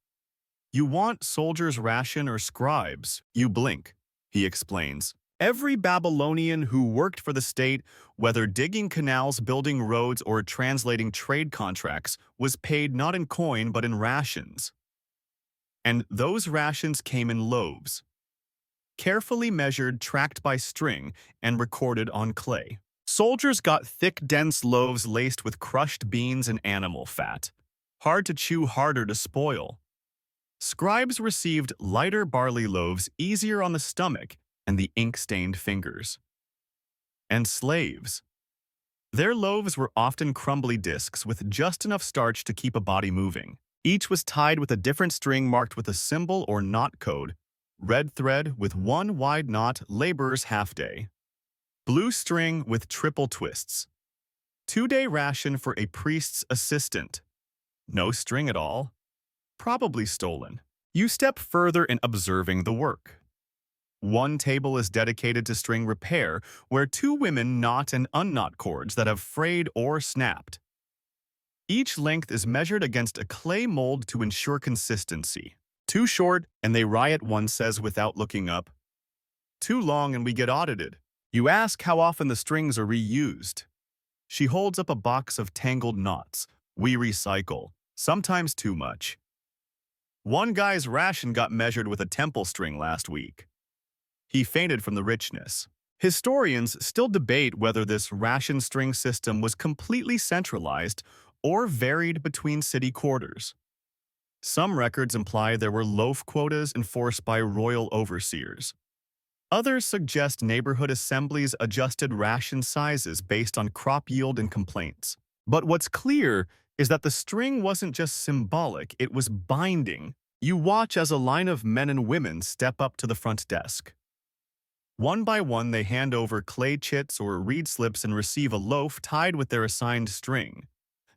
You want soldier's ration or scribes? You blink. he explains. Every Babylonian who worked for the state, whether digging canals, building roads, or translating trade contracts, was paid not in coin but in rations. And those rations came in loaves, carefully measured, tracked by string, and recorded on clay. Soldiers got thick, dense loaves laced with crushed beans and animal fat, hard to chew, harder to spoil. Scribes received lighter barley loaves, easier on the stomach and the ink-stained fingers. And slaves. Their loaves were often crumbly discs with just enough starch to keep a body moving. Each was tied with a different string marked with a symbol or knot code. Red thread with one wide knot, laborer's half-day. Blue string with triple twists. 2-day ration for a priest's assistant. No string at all. Probably stolen. You step further in observing the work. One table is dedicated to string repair, where 2 women knot and unknot cords that have frayed or snapped. Each length is measured against a clay mold to ensure consistency. Too short, and they riot, one says without looking up. Too long, and we get audited. You ask how often the strings are reused. She holds up a box of tangled knots. We recycle, sometimes too much. One guy's ration got measured with a temple string last week. He fainted from the richness. Historians still debate whether this ration string system was completely centralized or varied between city quarters. Some records imply there were loaf quotas enforced by royal overseers. Others suggest neighborhood assemblies adjusted ration sizes based on crop yield and complaints. But what's clear is that the string wasn't just symbolic, it was binding. You watch as a line of men and women step up to the front desk. One by one, they hand over clay chits or reed slips and receive a loaf tied with their assigned string.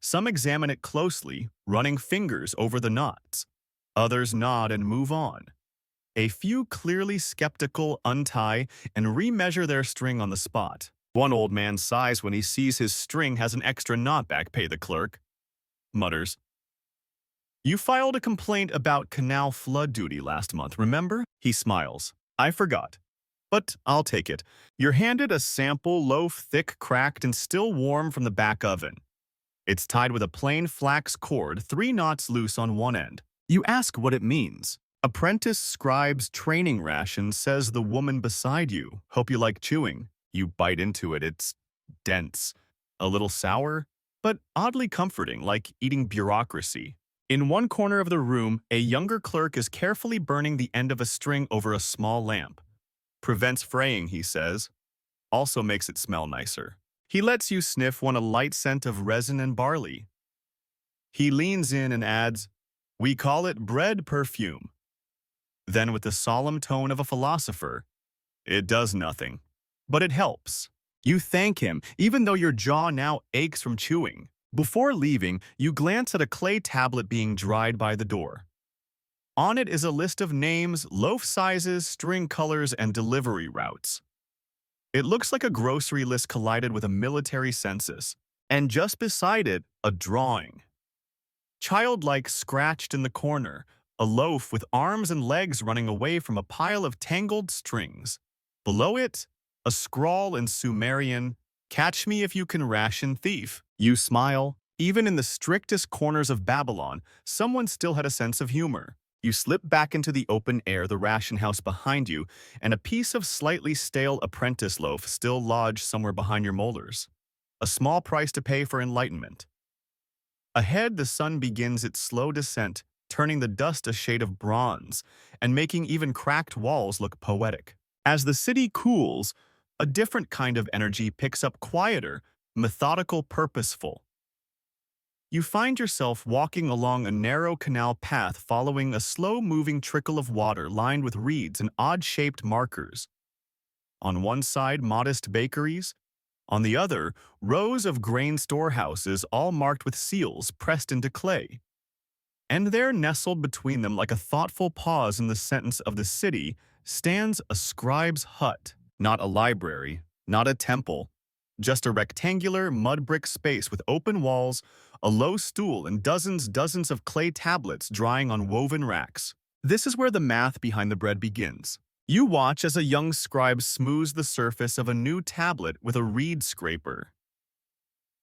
Some examine it closely, running fingers over the knots. Others nod and move on. A few, clearly skeptical, untie and remeasure their string on the spot. One old man sighs when he sees his string has an extra knot back. Pay the clerk. Mutters. You filed a complaint about canal flood duty last month, remember? He smiles. I forgot. But I'll take it. You're handed a sample loaf, thick, cracked, and still warm from the back oven. It's tied with a plain flax cord, 3 knots loose on one end. You ask what it means. Apprentice scribe's training ration, says the woman beside you. Hope you like chewing. You bite into it. It's dense. A little sour, but oddly comforting, like eating bureaucracy. In one corner of the room, a younger clerk is carefully burning the end of a string over a small lamp. Prevents fraying, he says. Also makes it smell nicer. He lets you sniff one, a light scent of resin and barley. He leans in and adds, we call it bread perfume. Then with the solemn tone of a philosopher, it does nothing, but it helps. You thank him, even though your jaw now aches from chewing. Before leaving, you glance at a clay tablet being dried by the door. On it is a list of names, loaf sizes, string colors, and delivery routes. It looks like a grocery list collided with a military census. And just beside it, a drawing. Childlike scratched in the corner, a loaf with arms and legs running away from a pile of tangled strings. Below it, a scrawl in Sumerian, catch me if you can, ration thief. You smile. Even in the strictest corners of Babylon, someone still had a sense of humor. You slip back into the open air, the ration house behind you, and a piece of slightly stale apprentice loaf still lodged somewhere behind your molars. A small price to pay for enlightenment. Ahead, the sun begins its slow descent, turning the dust a shade of bronze, and making even cracked walls look poetic. As the city cools, a different kind of energy picks up, quieter, methodical, purposeful. You find yourself walking along a narrow canal path following a slow-moving trickle of water lined with reeds and odd-shaped markers. On one side, modest bakeries. On the other, rows of grain storehouses, all marked with seals pressed into clay. And there, nestled between them like a thoughtful pause in the sentence of the city, stands a scribe's hut. Not a library, not a temple, just a rectangular mud brick space with open walls, a low stool, and dozens of clay tablets drying on woven racks. This is where the math behind the bread begins. You watch as a young scribe smooths the surface of a new tablet with a reed scraper.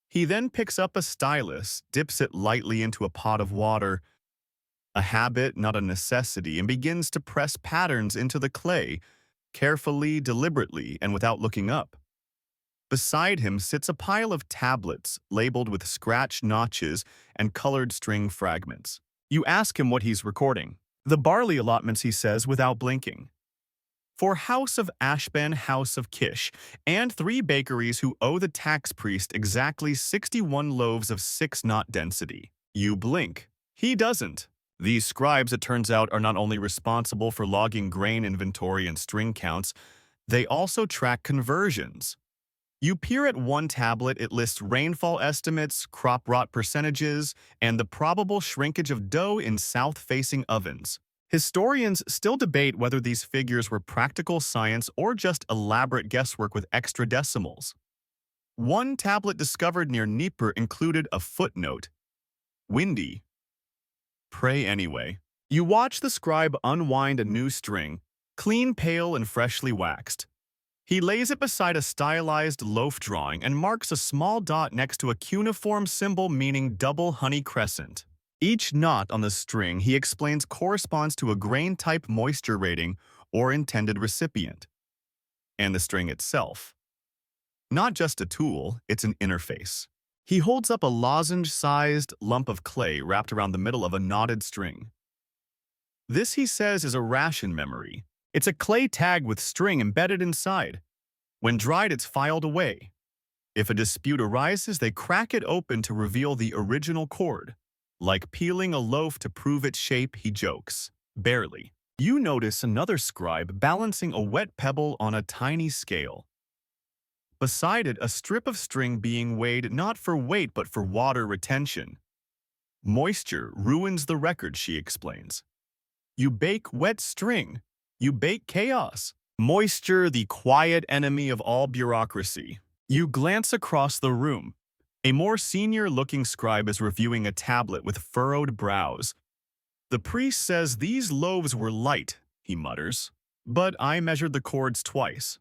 He then picks up a stylus, dips it lightly into a pot of water, a habit, not a necessity, and begins to press patterns into the clay, carefully, deliberately, and without looking up. Beside him sits a pile of tablets labeled with scratch notches and colored string fragments. You ask him what he's recording. The barley allotments, he says without blinking. For House of Ashban, House of Kish, and 3 bakeries who owe the tax priest exactly 61 loaves of 6-knot density. You blink. He doesn't. These scribes, it turns out, are not only responsible for logging grain inventory and string counts, they also track conversions. You peer at one tablet, it lists rainfall estimates, crop rot percentages, and the probable shrinkage of dough in south-facing ovens. Historians still debate whether these figures were practical science or just elaborate guesswork with extra decimals. One tablet discovered near Dnieper included a footnote. Windy. Pray anyway. You watch the scribe unwind a new string, clean, pale, and freshly waxed. He lays it beside a stylized loaf drawing and marks a small dot next to a cuneiform symbol meaning double honey crescent. Each knot on the string, he explains, corresponds to a grain-type moisture rating or intended recipient. And the string itself. Not just a tool, it's an interface. He holds up a lozenge-sized lump of clay wrapped around the middle of a knotted string. This, he says, is a ration memory. It's a clay tag with string embedded inside. When dried, it's filed away. If a dispute arises, they crack it open to reveal the original cord. Like peeling a loaf to prove its shape, he jokes. Barely. You notice another scribe balancing a wet pebble on a tiny scale. Beside it, a strip of string being weighed not for weight but for water retention. Moisture ruins the record, she explains. You bake wet string. You bake chaos. Moisture, the quiet enemy of all bureaucracy. You glance across the room. A more senior-looking scribe is reviewing a tablet with furrowed brows. The priest says these loaves were light, he mutters. But I measured the cords twice.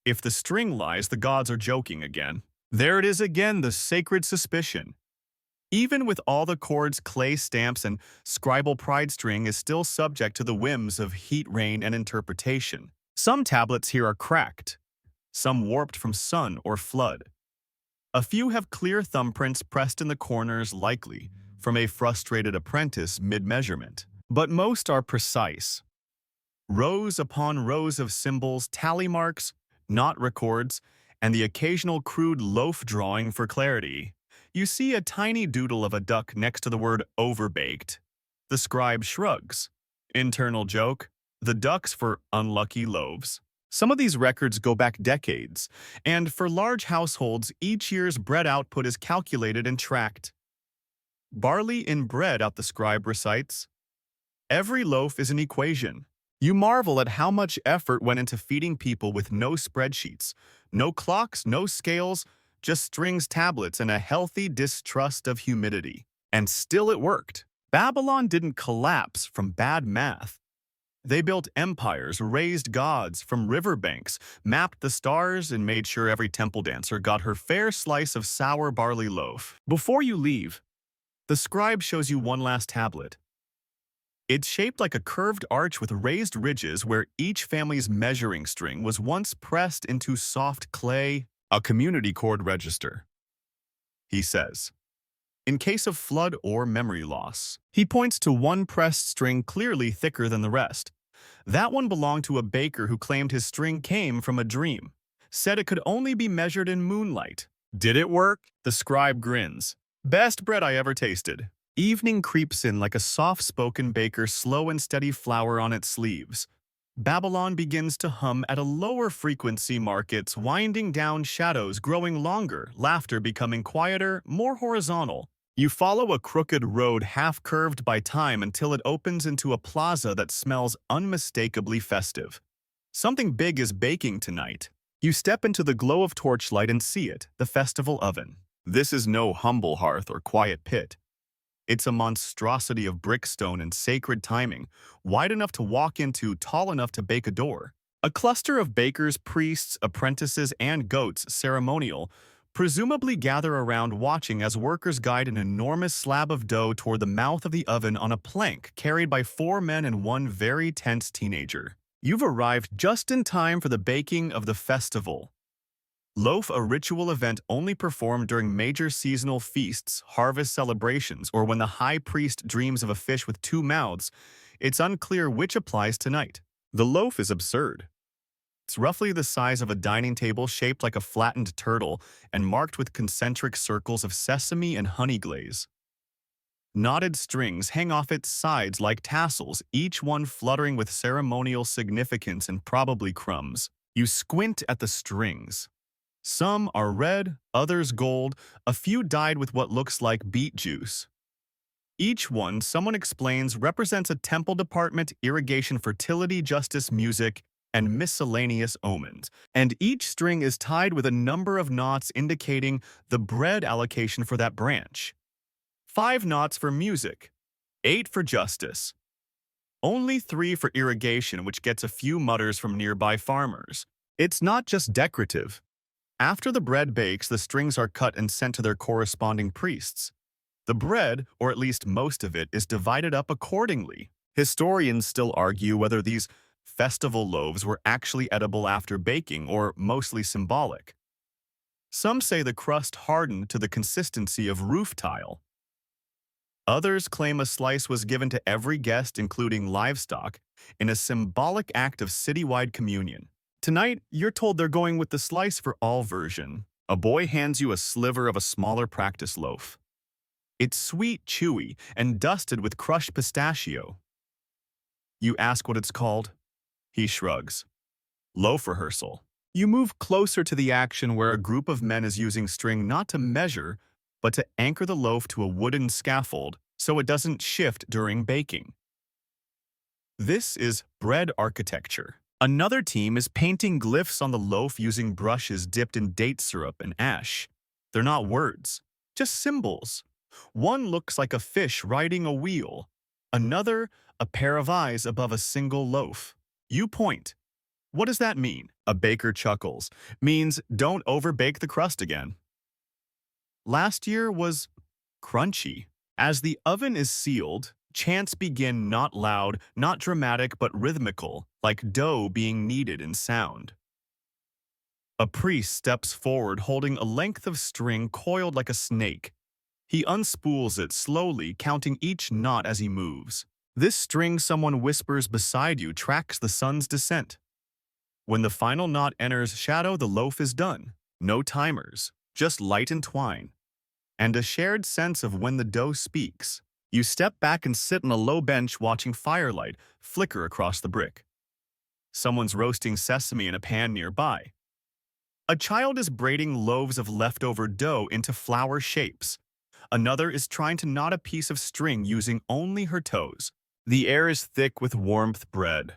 If the string lies, the gods are joking again. There it is again, the sacred suspicion. Even with all the cords, clay stamps, and scribal pride, string is still subject to the whims of heat, rain, and interpretation. Some tablets here are cracked, some warped from sun or flood. A few have clear thumbprints pressed in the corners, likely from a frustrated apprentice mid-measurement. But most are precise. Rows upon rows of symbols, tally marks, knot records, and the occasional crude loaf drawing for clarity. You see a tiny doodle of a duck next to the word overbaked. The scribe shrugs. Internal joke, the ducks for unlucky loaves. Some of these records go back decades, and for large households, each year's bread output is calculated and tracked. Barley in bread, out the scribe recites. Every loaf is an equation. You marvel at how much effort went into feeding people with no spreadsheets, no clocks, no scales, just strings, tablets, and a healthy distrust of humidity. And still it worked. Babylon didn't collapse from bad math. They built empires, raised gods from riverbanks, mapped the stars, and made sure every temple dancer got her fair slice of sour barley loaf. Before you leave, the scribe shows you one last tablet. It's shaped like a curved arch with raised ridges where each family's measuring string was once pressed into soft clay, a community cord register, he says. In case of flood or memory loss, he points to one pressed string clearly thicker than the rest. That one belonged to a baker who claimed his string came from a dream, said it could only be measured in moonlight. Did it work? The scribe grins. Best bread I ever tasted. Evening creeps in like a soft-spoken baker, slow and steady flour on its sleeves. Babylon begins to hum at a lower frequency, markets winding down, shadows growing longer, laughter becoming quieter, more horizontal. You follow a crooked road half-curved by time until it opens into a plaza that smells unmistakably festive. Something big is baking tonight. You step into the glow of torchlight and see it, the festival oven. This is no humble hearth or quiet pit. It's a monstrosity of brickstone and sacred timing, wide enough to walk into, tall enough to bake a door. A cluster of bakers, priests, apprentices, and goats, ceremonial, presumably gather around watching as workers guide an enormous slab of dough toward the mouth of the oven on a plank carried by 4 men and one very tense teenager. You've arrived just in time for the baking of the festival. Loaf, a ritual event only performed during major seasonal feasts, harvest celebrations, or when the high priest dreams of a fish with 2 mouths. It's unclear which applies tonight. The loaf is absurd. It's roughly the size of a dining table shaped like a flattened turtle and marked with concentric circles of sesame and honey glaze. Knotted strings hang off its sides like tassels, each one fluttering with ceremonial significance and probably crumbs. You squint at the strings. Some are red, others gold, a few dyed with what looks like beet juice. Each one, someone explains, represents a temple department, irrigation, fertility, justice, music, and miscellaneous omens. And each string is tied with a number of knots indicating the bread allocation for that branch. 5 knots for music, 8 for justice. Only 3 for irrigation, which gets a few mutters from nearby farmers. It's not just decorative. After the bread bakes, the strings are cut and sent to their corresponding priests. The bread, or at least most of it, is divided up accordingly. Historians still argue whether these festival loaves were actually edible after baking or mostly symbolic. Some say the crust hardened to the consistency of roof tile. Others claim a slice was given to every guest, including livestock, in a symbolic act of citywide communion. Tonight, you're told they're going with the slice for all version. A boy hands you a sliver of a smaller practice loaf. It's sweet, chewy, and dusted with crushed pistachio. You ask what it's called. He shrugs. Loaf rehearsal. You move closer to the action where a group of men is using string not to measure, but to anchor the loaf to a wooden scaffold so it doesn't shift during baking. This is bread architecture. Another team is painting glyphs on the loaf using brushes dipped in date syrup and ash. They're not words, just symbols. One looks like a fish riding a wheel. Another, a pair of eyes above a single loaf. You point. What does that mean? A baker chuckles. Means don't overbake the crust again. Last year was crunchy. As the oven is sealed, chants begin, not loud, not dramatic, but rhythmical, like dough being kneaded in sound. A priest steps forward holding a length of string coiled like a snake. He unspools it slowly, counting each knot as he moves. This string, someone whispers beside you, tracks the sun's descent. When the final knot enters shadow, the loaf is done. No timers, just light and twine. And a shared sense of when the dough speaks. You step back and sit on a low bench watching firelight flicker across the brick. Someone's roasting sesame in a pan nearby. A child is braiding loaves of leftover dough into flower shapes. Another is trying to knot a piece of string using only her toes. The air is thick with warmth bread.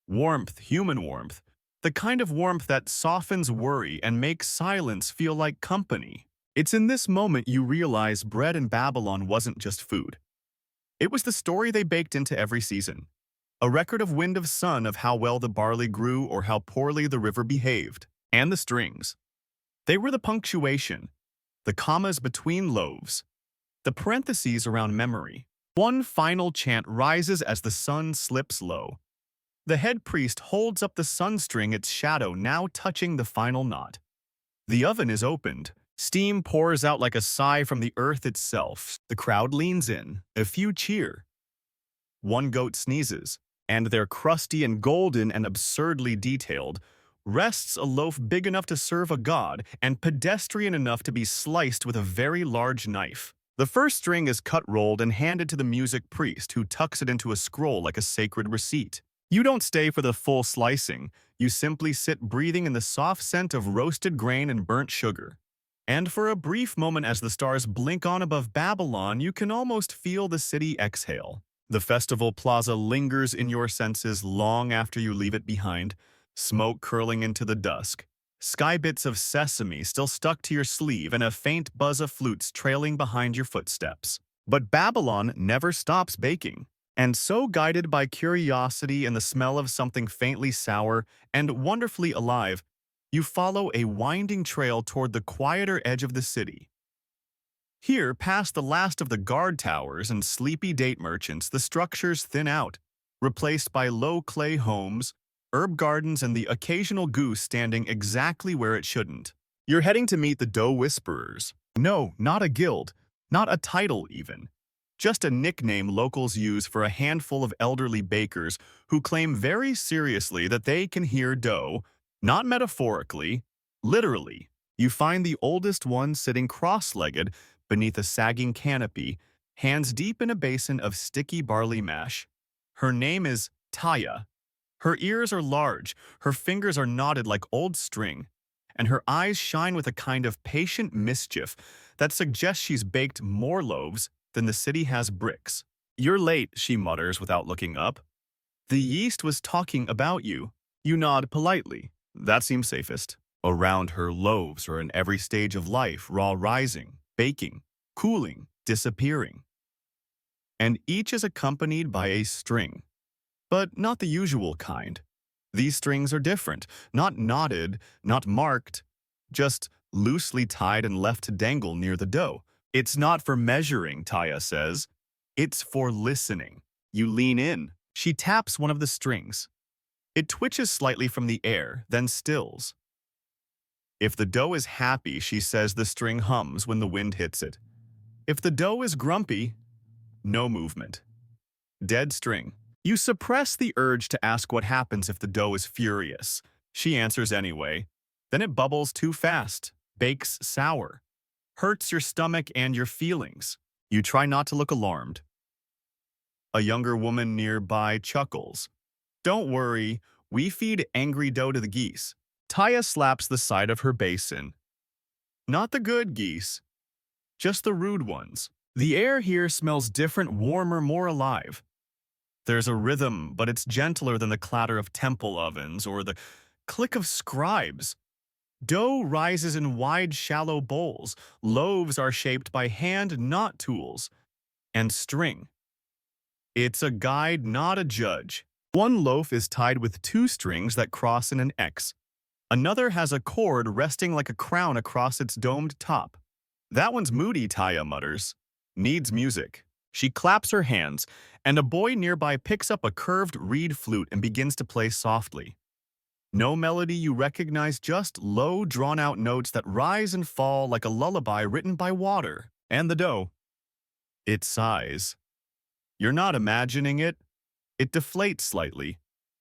Warmth, human warmth. The kind of warmth that softens worry and makes silence feel like company. It's in this moment you realize bread in Babylon wasn't just food. It was the story they baked into every season. A record of wind of sun of how well the barley grew or how poorly the river behaved. And the strings. They were the punctuation, the commas between loaves, the parentheses around memory. One final chant rises as the sun slips low. The head priest holds up the sun string, its shadow now touching the final knot. The oven is opened. Steam pours out like a sigh from the earth itself. The crowd leans in. A few cheer. One goat sneezes, and their crusty and golden and absurdly detailed rests a loaf big enough to serve a god and pedestrian enough to be sliced with a very large knife. The first string is cut, rolled, and handed to the music priest, who tucks it into a scroll like a sacred receipt. You don't stay for the full slicing. You simply sit breathing in the soft scent of roasted grain and burnt sugar. And for a brief moment as the stars blink on above Babylon, you can almost feel the city exhale. The festival plaza lingers in your senses long after you leave it behind, smoke curling into the dusk, sky bits of sesame still stuck to your sleeve, and a faint buzz of flutes trailing behind your footsteps. But Babylon never stops baking. And so guided by curiosity and the smell of something faintly sour and wonderfully alive, you follow a winding trail toward the quieter edge of the city. Here, past the last of the guard towers and sleepy date merchants, the structures thin out, replaced by low clay homes, herb gardens, and the occasional goose standing exactly where it shouldn't. You're heading to meet the Dough Whisperers. No, not a guild, not a title even. Just a nickname locals use for a handful of elderly bakers who claim very seriously that they can hear dough, not metaphorically, literally. You find the oldest one sitting cross-legged beneath a sagging canopy, hands deep in a basin of sticky barley mash. Her name is Taya. Her ears are large, her fingers are knotted like old string, and her eyes shine with a kind of patient mischief that suggests she's baked more loaves than the city has bricks. "You're late," she mutters without looking up. "The yeast was talking about you." You nod politely. That seems safest. Around her, loaves are in every stage of life, raw rising, baking, cooling, disappearing. And each is accompanied by a string. But not the usual kind. These strings are different, not knotted, not marked, just loosely tied and left to dangle near the dough. "It's not for measuring," Taya says. "It's for listening." You lean in. She taps one of the strings. It twitches slightly from the air, then stills. If the dough is happy, she says, the string hums when the wind hits it. If the dough is grumpy, no movement. Dead string. You suppress the urge to ask what happens if the dough is furious. She answers anyway. Then it bubbles too fast, bakes sour, hurts your stomach and your feelings. You try not to look alarmed. A younger woman nearby chuckles. "Don't worry, we feed angry dough to the geese." Taya slaps the side of her basin. "Not the good geese, just the rude ones." The air here smells different, warmer, more alive. There's a rhythm, but it's gentler than the clatter of temple ovens or the click of scribes. Dough rises in wide, shallow bowls. Loaves are shaped by hand, not tools. And string. It's a guide, not a judge. One loaf is tied with two strings that cross in an X. Another has a cord resting like a crown across its domed top. "That one's moody," Taya mutters. "Needs music." She claps her hands, and a boy nearby picks up a curved reed flute and begins to play softly. No melody you recognize, just low, drawn-out notes that rise and fall like a lullaby written by water. And the dough. It sighs. You're not imagining it. It deflates slightly.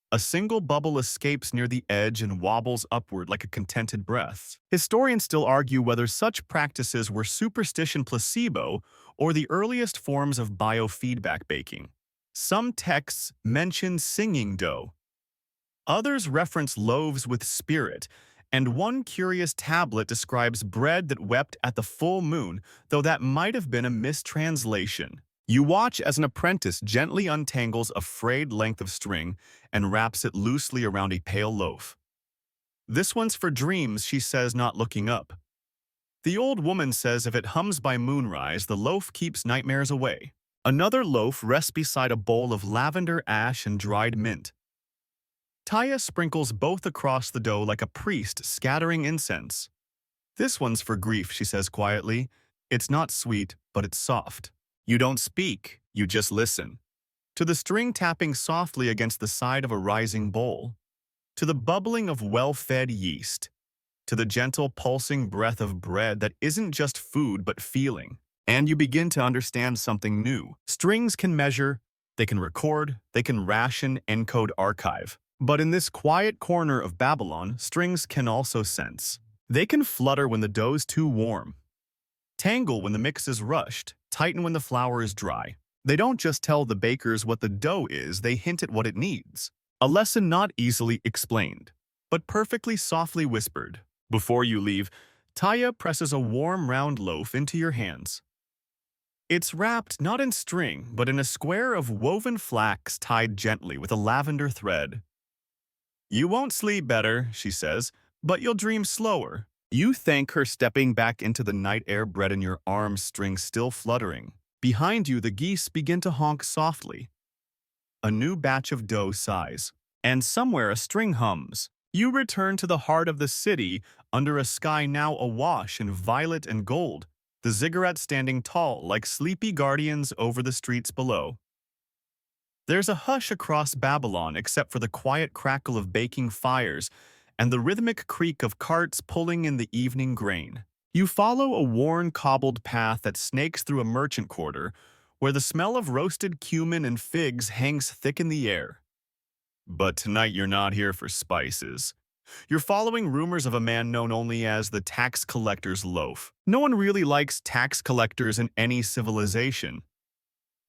A single bubble escapes near the edge and wobbles upward like a contented breath. Historians still argue whether such practices were superstition placebo or the earliest forms of biofeedback baking. Some texts mention singing dough. Others reference loaves with spirit, and one curious tablet describes bread that wept at the full moon, though that might have been a mistranslation. You watch as an apprentice gently untangles a frayed length of string and wraps it loosely around a pale loaf. "This one's for dreams," she says, not looking up. The old woman says if it hums by moonrise, the loaf keeps nightmares away. Another loaf rests beside a bowl of lavender ash and dried mint. Taya sprinkles both across the dough like a priest scattering incense. "This one's for grief," she says quietly. "It's not sweet, but it's soft." You don't speak, you just listen. To the string tapping softly against the side of a rising bowl. To the bubbling of well-fed yeast. To the gentle pulsing breath of bread that isn't just food but feeling. And you begin to understand something new. Strings can measure, they can record, they can ration, encode, archive. But in this quiet corner of Babylon, strings can also sense. They can flutter when the dough's too warm. Tangle when the mix is rushed, tighten when the flour is dry. They don't just tell the bakers what the dough is, they hint at what it needs. A lesson not easily explained, but perfectly softly whispered. Before you leave, Taya presses a warm round loaf into your hands. It's wrapped not in string, but in a square of woven flax tied gently with a lavender thread. "You won't sleep better," she says, "but you'll dream slower." You thank her, stepping back into the night air, bread in your arms, strings still fluttering. Behind you, the geese begin to honk softly. A new batch of dough sighs, and somewhere a string hums. You return to the heart of the city under a sky now awash in violet and gold, the ziggurats standing tall like sleepy guardians over the streets below. There's a hush across Babylon except for the quiet crackle of baking fires and the rhythmic creak of carts pulling in the evening grain. You follow a worn, cobbled path that snakes through a merchant quarter where the smell of roasted cumin and figs hangs thick in the air. But tonight you're not here for spices. You're following rumors of a man known only as the tax collector's loaf. No one really likes tax collectors in any civilization.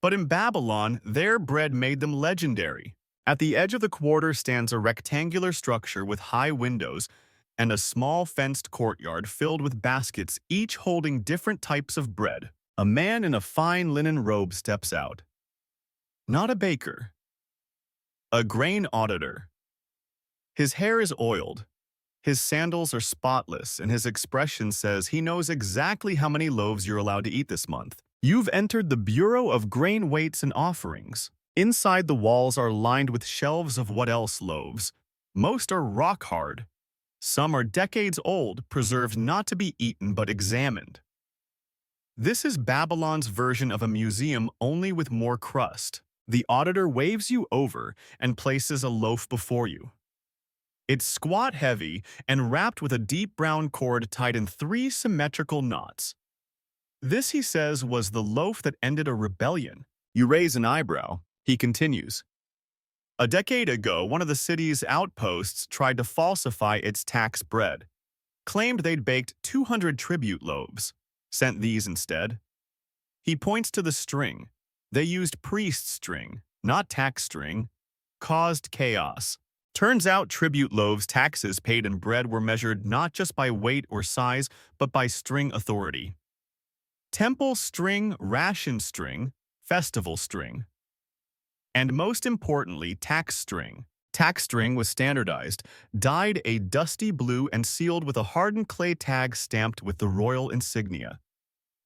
But in Babylon, their bread made them legendary. At the edge of the quarter stands a rectangular structure with high windows and a small fenced courtyard filled with baskets, each holding different types of bread. A man in a fine linen robe steps out. Not a baker. A grain auditor. His hair is oiled. His sandals are spotless, and his expression says he knows exactly how many loaves you're allowed to eat this month. You've entered the Bureau of Grain Weights and Offerings. Inside, the walls are lined with shelves of what else loaves. Most are rock hard. Some are decades old, preserved not to be eaten but examined. This is Babylon's version of a museum, only with more crust. The auditor waves you over and places a loaf before you. It's squat heavy and wrapped with a deep brown cord tied in 3 symmetrical knots. This, he says, was the loaf that ended a rebellion. You raise an eyebrow. He continues. A decade ago, one of the city's outposts tried to falsify its tax bread, claimed they'd baked 200 tribute loaves, sent these instead. He points to the string. They used priest string, not tax string. Caused chaos. Turns out tribute loaves taxes paid in bread were measured not just by weight or size, but by string authority. Temple string, ration string, festival string. And most importantly, tax string. Tax string was standardized, dyed a dusty blue and sealed with a hardened clay tag stamped with the royal insignia.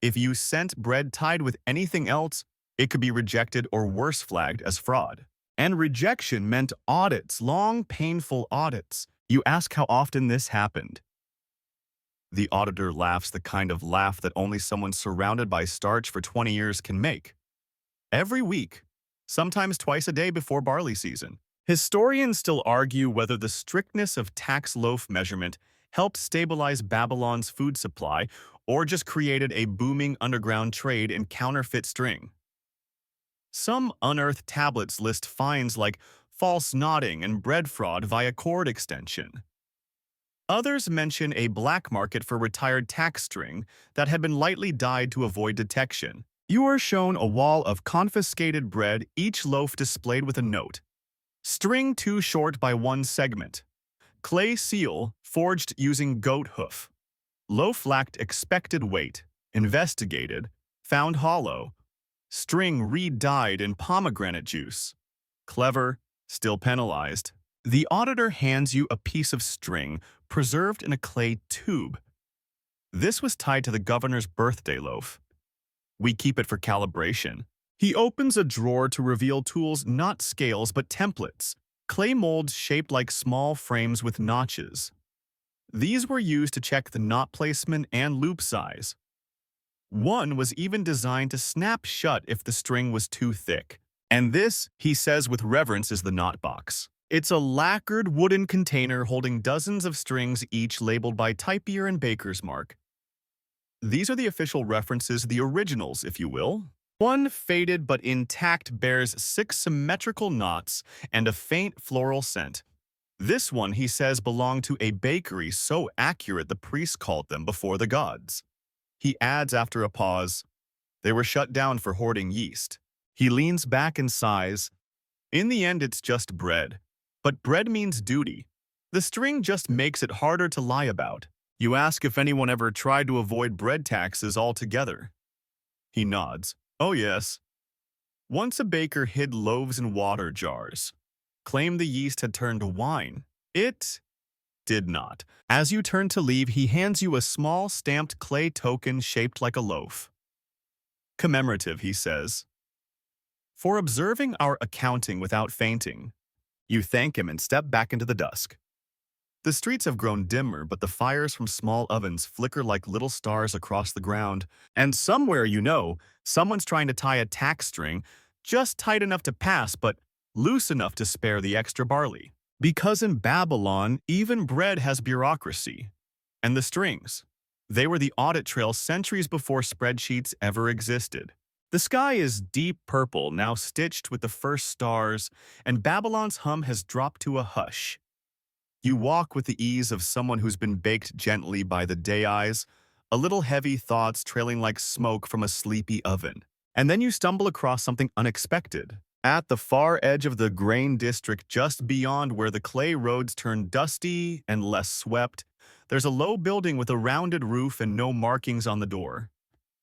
If you sent bread tied with anything else, it could be rejected or worse, flagged as fraud. And rejection meant audits, long, painful audits. You ask how often this happened. The auditor laughs the kind of laugh that only someone surrounded by starch for 20 years can make. Every week, sometimes twice a day before barley season. Historians still argue whether the strictness of tax loaf measurement helped stabilize Babylon's food supply or just created a booming underground trade in counterfeit string. Some unearthed tablets list fines like false knotting and bread fraud via cord extension. Others mention a black market for retired tax string that had been lightly dyed to avoid detection. You are shown a wall of confiscated bread, each loaf displayed with a note. String too short by 1 segment. Clay seal, forged using goat hoof. Loaf lacked expected weight. Investigated. Found hollow. String re-dyed in pomegranate juice. Clever, still penalized. The auditor hands you a piece of string preserved in a clay tube. This was tied to the governor's birthday loaf. We keep it for calibration. He opens a drawer to reveal tools, not scales, but templates. Clay molds shaped like small frames with notches. These were used to check the knot placement and loop size. One was even designed to snap shut if the string was too thick. And this, he says with reverence, is the knot box. It's a lacquered wooden container holding dozens of strings, each labeled by type year and baker's mark. These are the official references, the originals, if you will. One, faded but intact, bears 6 symmetrical knots and a faint floral scent. This one, he says, belonged to a bakery so accurate the priests called them before the gods. He adds after a pause, they were shut down for hoarding yeast. He leans back and sighs. In the end, it's just bread. But bread means duty. The string just makes it harder to lie about. You ask if anyone ever tried to avoid bread taxes altogether. He nods. Oh yes. Once a baker hid loaves in water jars. Claimed the yeast had turned to wine. It did not. As you turn to leave, he hands you a small stamped clay token shaped like a loaf. Commemorative, he says. for observing our accounting without fainting. You thank him and step back into the dusk. The streets have grown dimmer, but the fires from small ovens flicker like little stars across the ground. And somewhere, someone's trying to tie a tack string, just tight enough to pass, but loose enough to spare the extra barley. Because in Babylon, even bread has bureaucracy. And the strings. They were the audit trail centuries before spreadsheets ever existed. The sky is deep purple, now stitched with the first stars, and Babylon's hum has dropped to a hush. You walk with the ease of someone who's been baked gently by the day eyes, a little heavy thoughts trailing like smoke from a sleepy oven. And then you stumble across something unexpected. At the far edge of the grain district, just beyond where the clay roads turn dusty and less swept, there's a low building with a rounded roof and no markings on the door.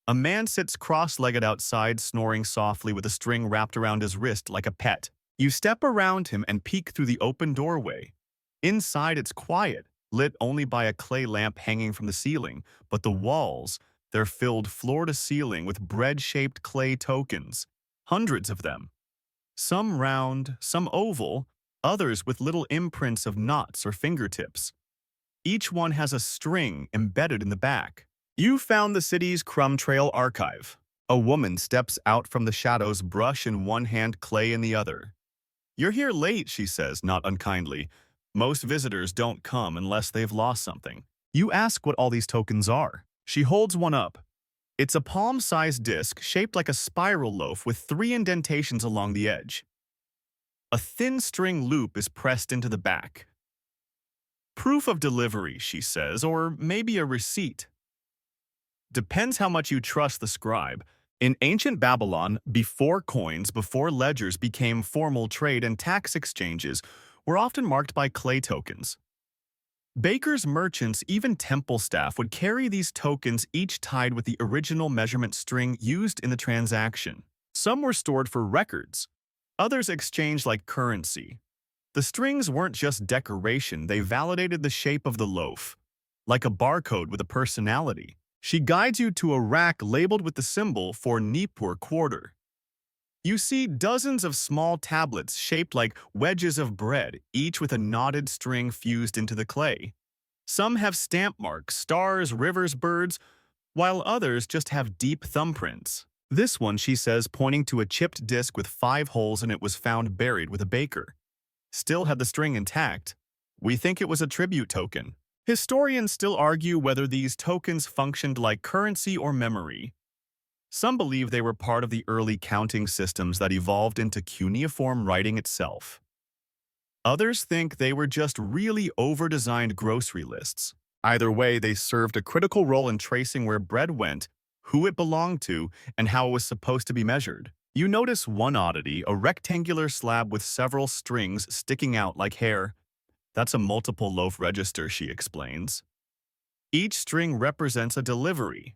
A man sits cross-legged outside, snoring softly with a string wrapped around his wrist like a pet. You step around him and peek through the open doorway. Inside it's quiet, lit only by a clay lamp hanging from the ceiling, but the walls, they're filled floor to ceiling with bread-shaped clay tokens. Hundreds of them. Some round, some oval, others with little imprints of knots or fingertips. Each one has a string embedded in the back. You found the city's crumb trail archive. A woman steps out from the shadows, brush in one hand, clay in the other. "You're here late," she says, not unkindly. "Most visitors don't come unless they've lost something." You ask what all these tokens are. She holds one up. It's a palm-sized disc shaped like a spiral loaf with 3 indentations along the edge. A thin string loop is pressed into the back. "Proof of delivery," she says, "or maybe a receipt. Depends how much you trust the scribe." In ancient Babylon, before coins, before ledgers became formal trade and tax exchanges, were often marked by clay tokens. Bakers, merchants, even temple staff would carry these tokens, each tied with the original measurement string used in the transaction. Some were stored for records, others exchanged like currency. The strings weren't just decoration, they validated the shape of the loaf, like a barcode with a personality. She guides you to a rack labeled with the symbol for Nippur quarter. You see dozens of small tablets shaped like wedges of bread, each with a knotted string fused into the clay. Some have stamp marks, stars, rivers, birds, while others just have deep thumbprints. This one, she says, pointing to a chipped disc with 5 holes in it, was found buried with a baker. Still had the string intact. We think it was a tribute token. Historians still argue whether these tokens functioned like currency or memory. Some believe they were part of the early counting systems that evolved into cuneiform writing itself. Others think they were just really over-designed grocery lists. Either way, they served a critical role in tracing where bread went, who it belonged to, and how it was supposed to be measured. You notice one oddity, a rectangular slab with several strings sticking out like hair. "That's a multiple loaf register," she explains. "Each string represents a delivery.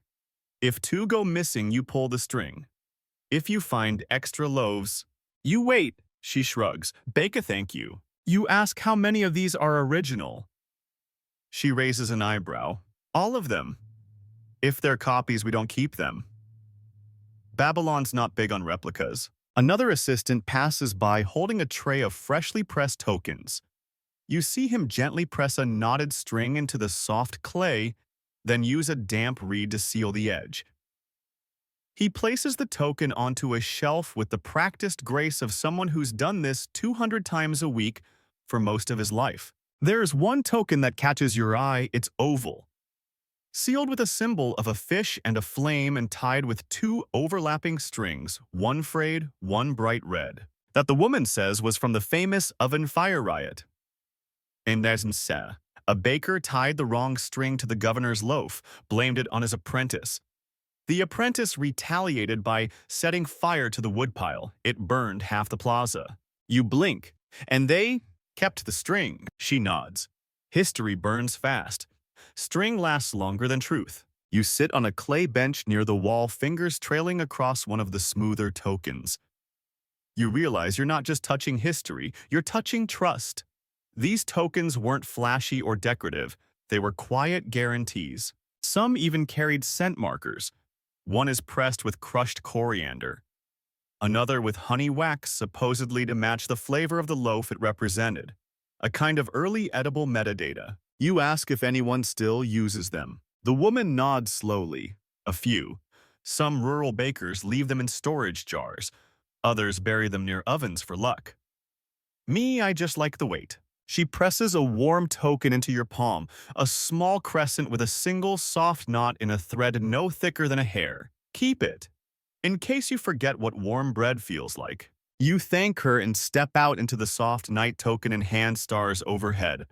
If 2 go missing, you pull the string. If you find extra loaves, you wait," she shrugs. "Bake a thank you." You ask how many of these are original. She raises an eyebrow. "All of them. If they're copies, we don't keep them." Babylon's not big on replicas. Another assistant passes by holding a tray of freshly pressed tokens. You see him gently press a knotted string into the soft clay, then use a damp reed to seal the edge. He places the token onto a shelf with the practiced grace of someone who's done this 200 times a week for most of his life. There's one token that catches your eye. It's oval, sealed with a symbol of a fish and a flame and tied with 2 overlapping strings, one frayed, one bright red, that the woman says was from the famous oven fire riot. In Nesnsa, a baker tied the wrong string to the governor's loaf, blamed it on his apprentice. The apprentice retaliated by setting fire to the woodpile. It burned half the plaza. You blink, and they kept the string. She nods. History burns fast. String lasts longer than truth. You sit on a clay bench near the wall, fingers trailing across one of the smoother tokens. You realize you're not just touching history, you're touching trust. These tokens weren't flashy or decorative. They were quiet guarantees. Some even carried scent markers. One is pressed with crushed coriander. another with honey wax supposedly to match the flavor of the loaf it represented. A kind of early edible metadata. You ask if anyone still uses them. The woman nods slowly. A few. Some rural bakers leave them in storage jars. Others bury them near ovens for luck. Me, I just like the weight. She presses a warm token into your palm, a small crescent with a single soft knot in a thread no thicker than a hair. Keep it, in case you forget what warm bread feels like. You thank her and step out into the soft night token and hand stars overhead,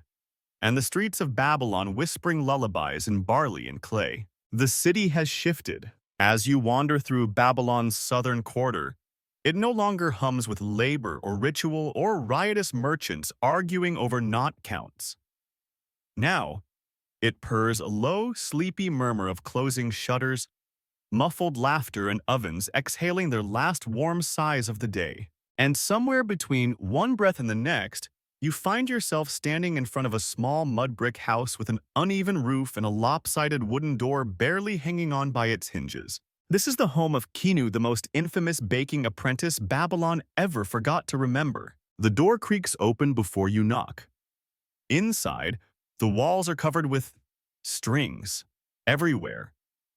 and the streets of Babylon whispering lullabies in barley and clay. The city has shifted. As you wander through Babylon's southern quarter, it no longer hums with labor or ritual or riotous merchants arguing over knot counts. Now, it purrs a low, sleepy murmur of closing shutters, muffled laughter, and ovens exhaling their last warm sighs of the day. And somewhere between one breath and the next, you find yourself standing in front of a small mud brick house with an uneven roof and a lopsided wooden door barely hanging on by its hinges. This is the home of Kinu, the most infamous baking apprentice Babylon ever forgot to remember. The door creaks open before you knock. Inside, the walls are covered with strings everywhere,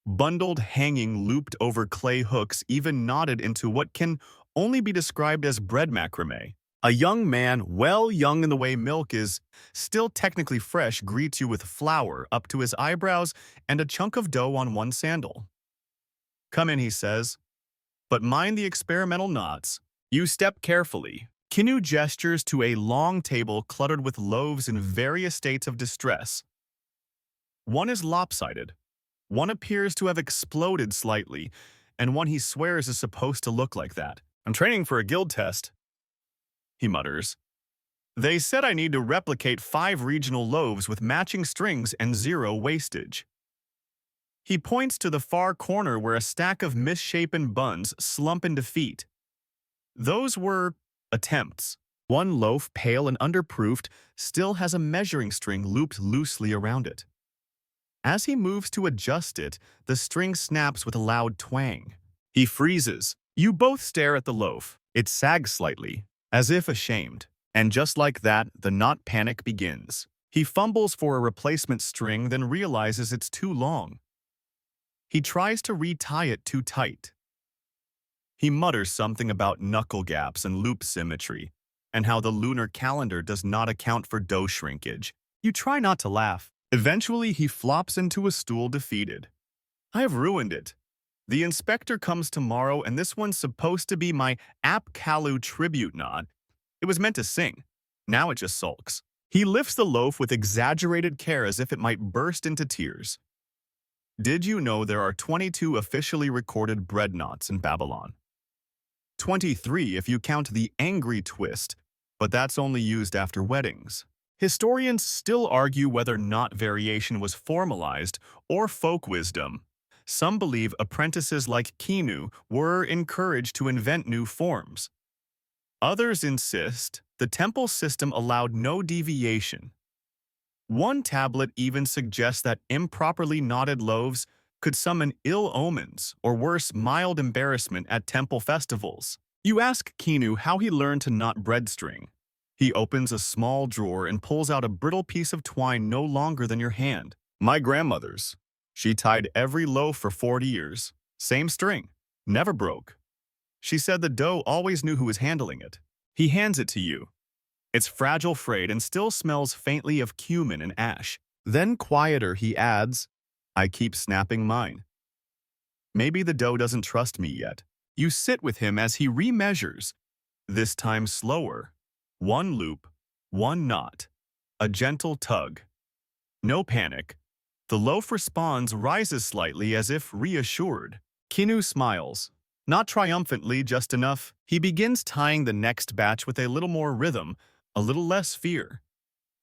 bundled, hanging, looped over clay hooks, even knotted into what can only be described as bread macrame. A young man, well young in the way milk is still technically fresh, greets you with flour up to his eyebrows and a chunk of dough on one sandal. Come in, he says, but mind the experimental knots. You step carefully. Kinu gestures to a long table cluttered with loaves in various states of distress. One is lopsided, one appears to have exploded slightly, and one he swears is supposed to look like that. I'm training for a guild test, he mutters. They said I need to replicate 5 regional loaves with matching strings and 0 wastage. He points to the far corner where a stack of misshapen buns slump in defeat. Those were attempts. One loaf, pale and underproofed, still has a measuring string looped loosely around it. As he moves to adjust it, the string snaps with a loud twang. He freezes. You both stare at the loaf. It sags slightly, as if ashamed. And just like that, the knot panic begins. He fumbles for a replacement string, then realizes it's too long. He tries to retie it too tight. He mutters something about knuckle gaps and loop symmetry, and how the lunar calendar does not account for dough shrinkage. You try not to laugh. Eventually, he flops into a stool defeated. I have ruined it. The inspector comes tomorrow, and this one's supposed to be my Apkalu tribute knot. It was meant to sing. Now it just sulks. He lifts the loaf with exaggerated care as if it might burst into tears. Did you know there are 22 officially recorded bread knots in Babylon? 23 if you count the angry twist, but that's only used after weddings. Historians still argue whether knot variation was formalized or folk wisdom. Some believe apprentices like Kinu were encouraged to invent new forms. Others insist the temple system allowed no deviation. One tablet even suggests that improperly knotted loaves could summon ill omens or worse, mild embarrassment at temple festivals. You ask Kinu how he learned to knot bread string. He opens a small drawer and pulls out a brittle piece of twine no longer than your hand. My grandmother's. She tied every loaf for 40 years. Same string. Never broke. She said the dough always knew who was handling it. He hands it to you. It's fragile, frayed, and still smells faintly of cumin and ash. Then quieter, he adds, I keep snapping mine. Maybe the dough doesn't trust me yet. You sit with him as he remeasures, this time slower. One loop, one knot, a gentle tug. No panic. The loaf responds, rises slightly as if reassured. Kinu smiles. Not triumphantly, just enough. He begins tying the next batch with a little more rhythm, a little less fear.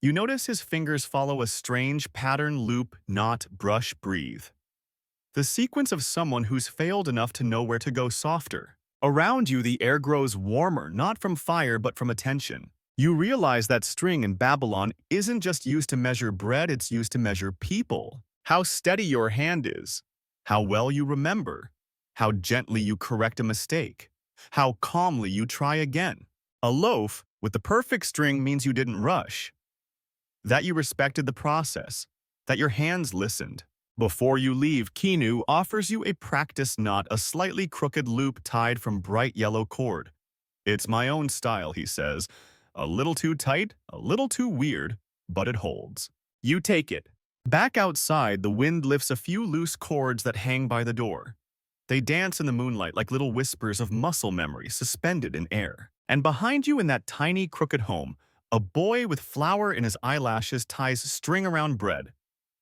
You notice his fingers follow a strange pattern, loop, knot, brush, breathe. The sequence of someone who's failed enough to know where to go softer. Around you, the air grows warmer, not from fire but from attention. You realize that string in Babylon isn't just used to measure bread, it's used to measure people. How steady your hand is, how well you remember, how gently you correct a mistake. How calmly you try again. A loaf with the perfect string means you didn't rush, that you respected the process, that your hands listened. Before you leave, Kinu offers you a practice knot, a slightly crooked loop tied from bright yellow cord. It's my own style, he says. A little too tight, a little too weird, but it holds. You take it. Back outside, the wind lifts a few loose cords that hang by the door. They dance in the moonlight like little whispers of muscle memory suspended in air. And behind you in that tiny, crooked home, a boy with flour in his eyelashes ties string around bread,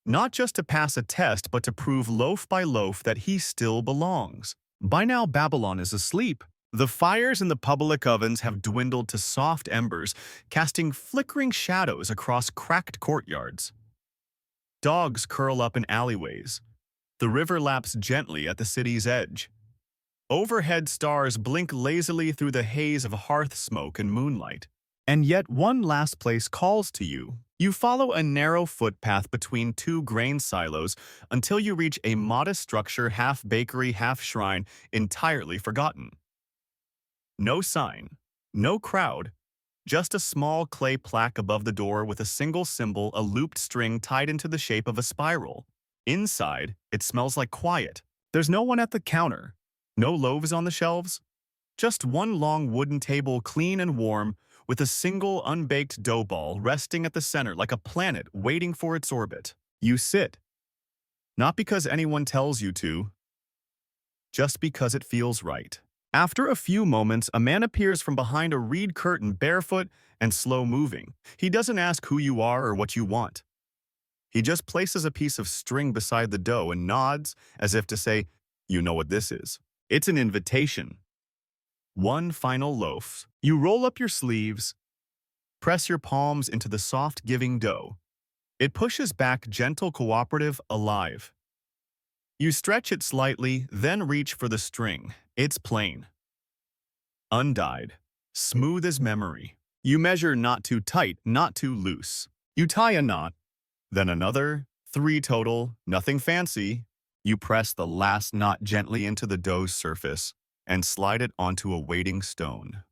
not just to pass a test, but to prove loaf by loaf that he still belongs. By now, Babylon is asleep. The fires in the public ovens have dwindled to soft embers, casting flickering shadows across cracked courtyards. Dogs curl up in alleyways. The river laps gently at the city's edge. Overhead stars blink lazily through the haze of hearth smoke and moonlight. And yet one last place calls to you. You follow a narrow footpath between two grain silos until you reach a modest structure, half bakery, half shrine, entirely forgotten. No sign, no crowd, just a small clay plaque above the door with a single symbol, a looped string tied into the shape of a spiral. Inside, it smells like quiet. There's no one at the counter, no loaves on the shelves, just one long wooden table, clean and warm, with a single unbaked dough ball resting at the center like a planet waiting for its orbit. You sit, not because anyone tells you to, just because it feels right. After a few moments, a man appears from behind a reed curtain, barefoot and slow-moving. He doesn't ask who you are or what you want. He just places a piece of string beside the dough and nods as if to say, "You know what this is." It's an invitation. One final loaf. You roll up your sleeves, press your palms into the soft, giving dough. It pushes back, gentle, cooperative, alive. You stretch it slightly, then reach for the string. It's plain, undyed, smooth as memory. You measure not too tight, not too loose. You tie a knot, then another, 3 total, nothing fancy. You press the last knot gently into the dough's surface and slide it onto a waiting stone.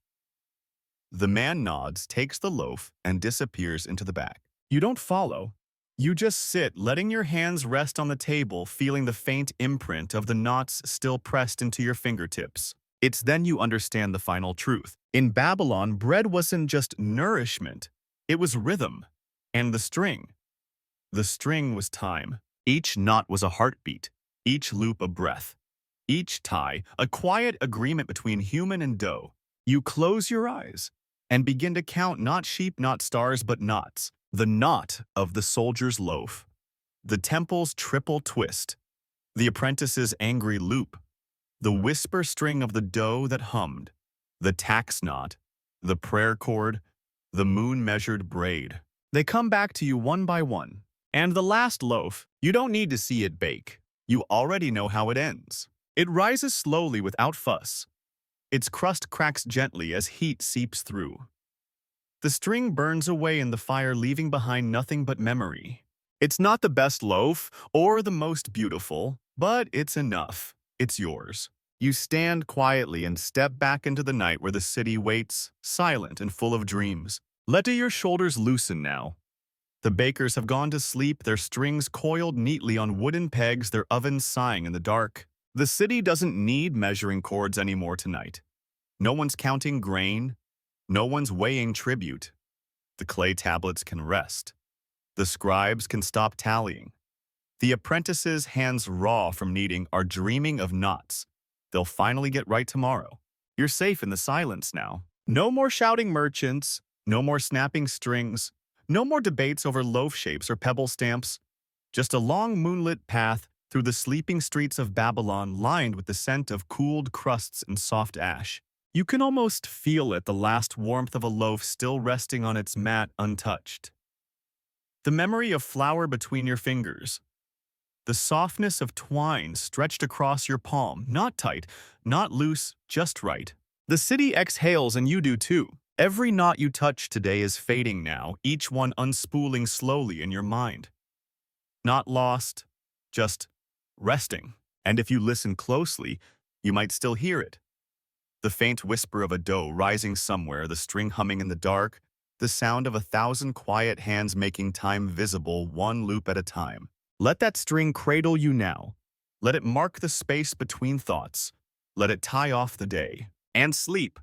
The man nods, takes the loaf, and disappears into the back. You don't follow. You just sit, letting your hands rest on the table, feeling the faint imprint of the knots still pressed into your fingertips. It's then you understand the final truth. In Babylon, bread wasn't just nourishment. It was rhythm. And the string. The string was time. Each knot was a heartbeat, each loop a breath, each tie a quiet agreement between human and dough. You close your eyes and begin to count not sheep, not stars, but knots. The knot of the soldier's loaf, the temple's triple twist, the apprentice's angry loop, the whisper string of the dough that hummed, the tax knot, the prayer cord, the moon-measured braid. They come back to you one by one. And the last loaf, you don't need to see it bake. You already know how it ends. It rises slowly without fuss. Its crust cracks gently as heat seeps through. The string burns away in the fire, leaving behind nothing but memory. It's not the best loaf or the most beautiful, but it's enough. It's yours. You stand quietly and step back into the night where the city waits, silent and full of dreams. Let your shoulders loosen now. The bakers have gone to sleep, their strings coiled neatly on wooden pegs, their ovens sighing in the dark. The city doesn't need measuring cords anymore tonight. No one's counting grain. No one's weighing tribute. The clay tablets can rest. The scribes can stop tallying. The apprentices, hands raw from kneading, are dreaming of knots. They'll finally get right tomorrow. You're safe in the silence now. No more shouting merchants, no more snapping strings, no more debates over loaf shapes or pebble stamps. Just a long moonlit path through the sleeping streets of Babylon, lined with the scent of cooled crusts and soft ash. You can almost feel it, the last warmth of a loaf still resting on its mat untouched. The memory of flour between your fingers. The softness of twine stretched across your palm, not tight, not loose, just right. The city exhales and you do too. Every knot you touch today is fading now, each one unspooling slowly in your mind. Not lost, just resting. And if you listen closely, you might still hear it. The faint whisper of a doe rising somewhere, the string humming in the dark, the sound of 1,000 quiet hands making time visible one loop at a time. Let that string cradle you now. Let it mark the space between thoughts. Let it tie off the day. And sleep.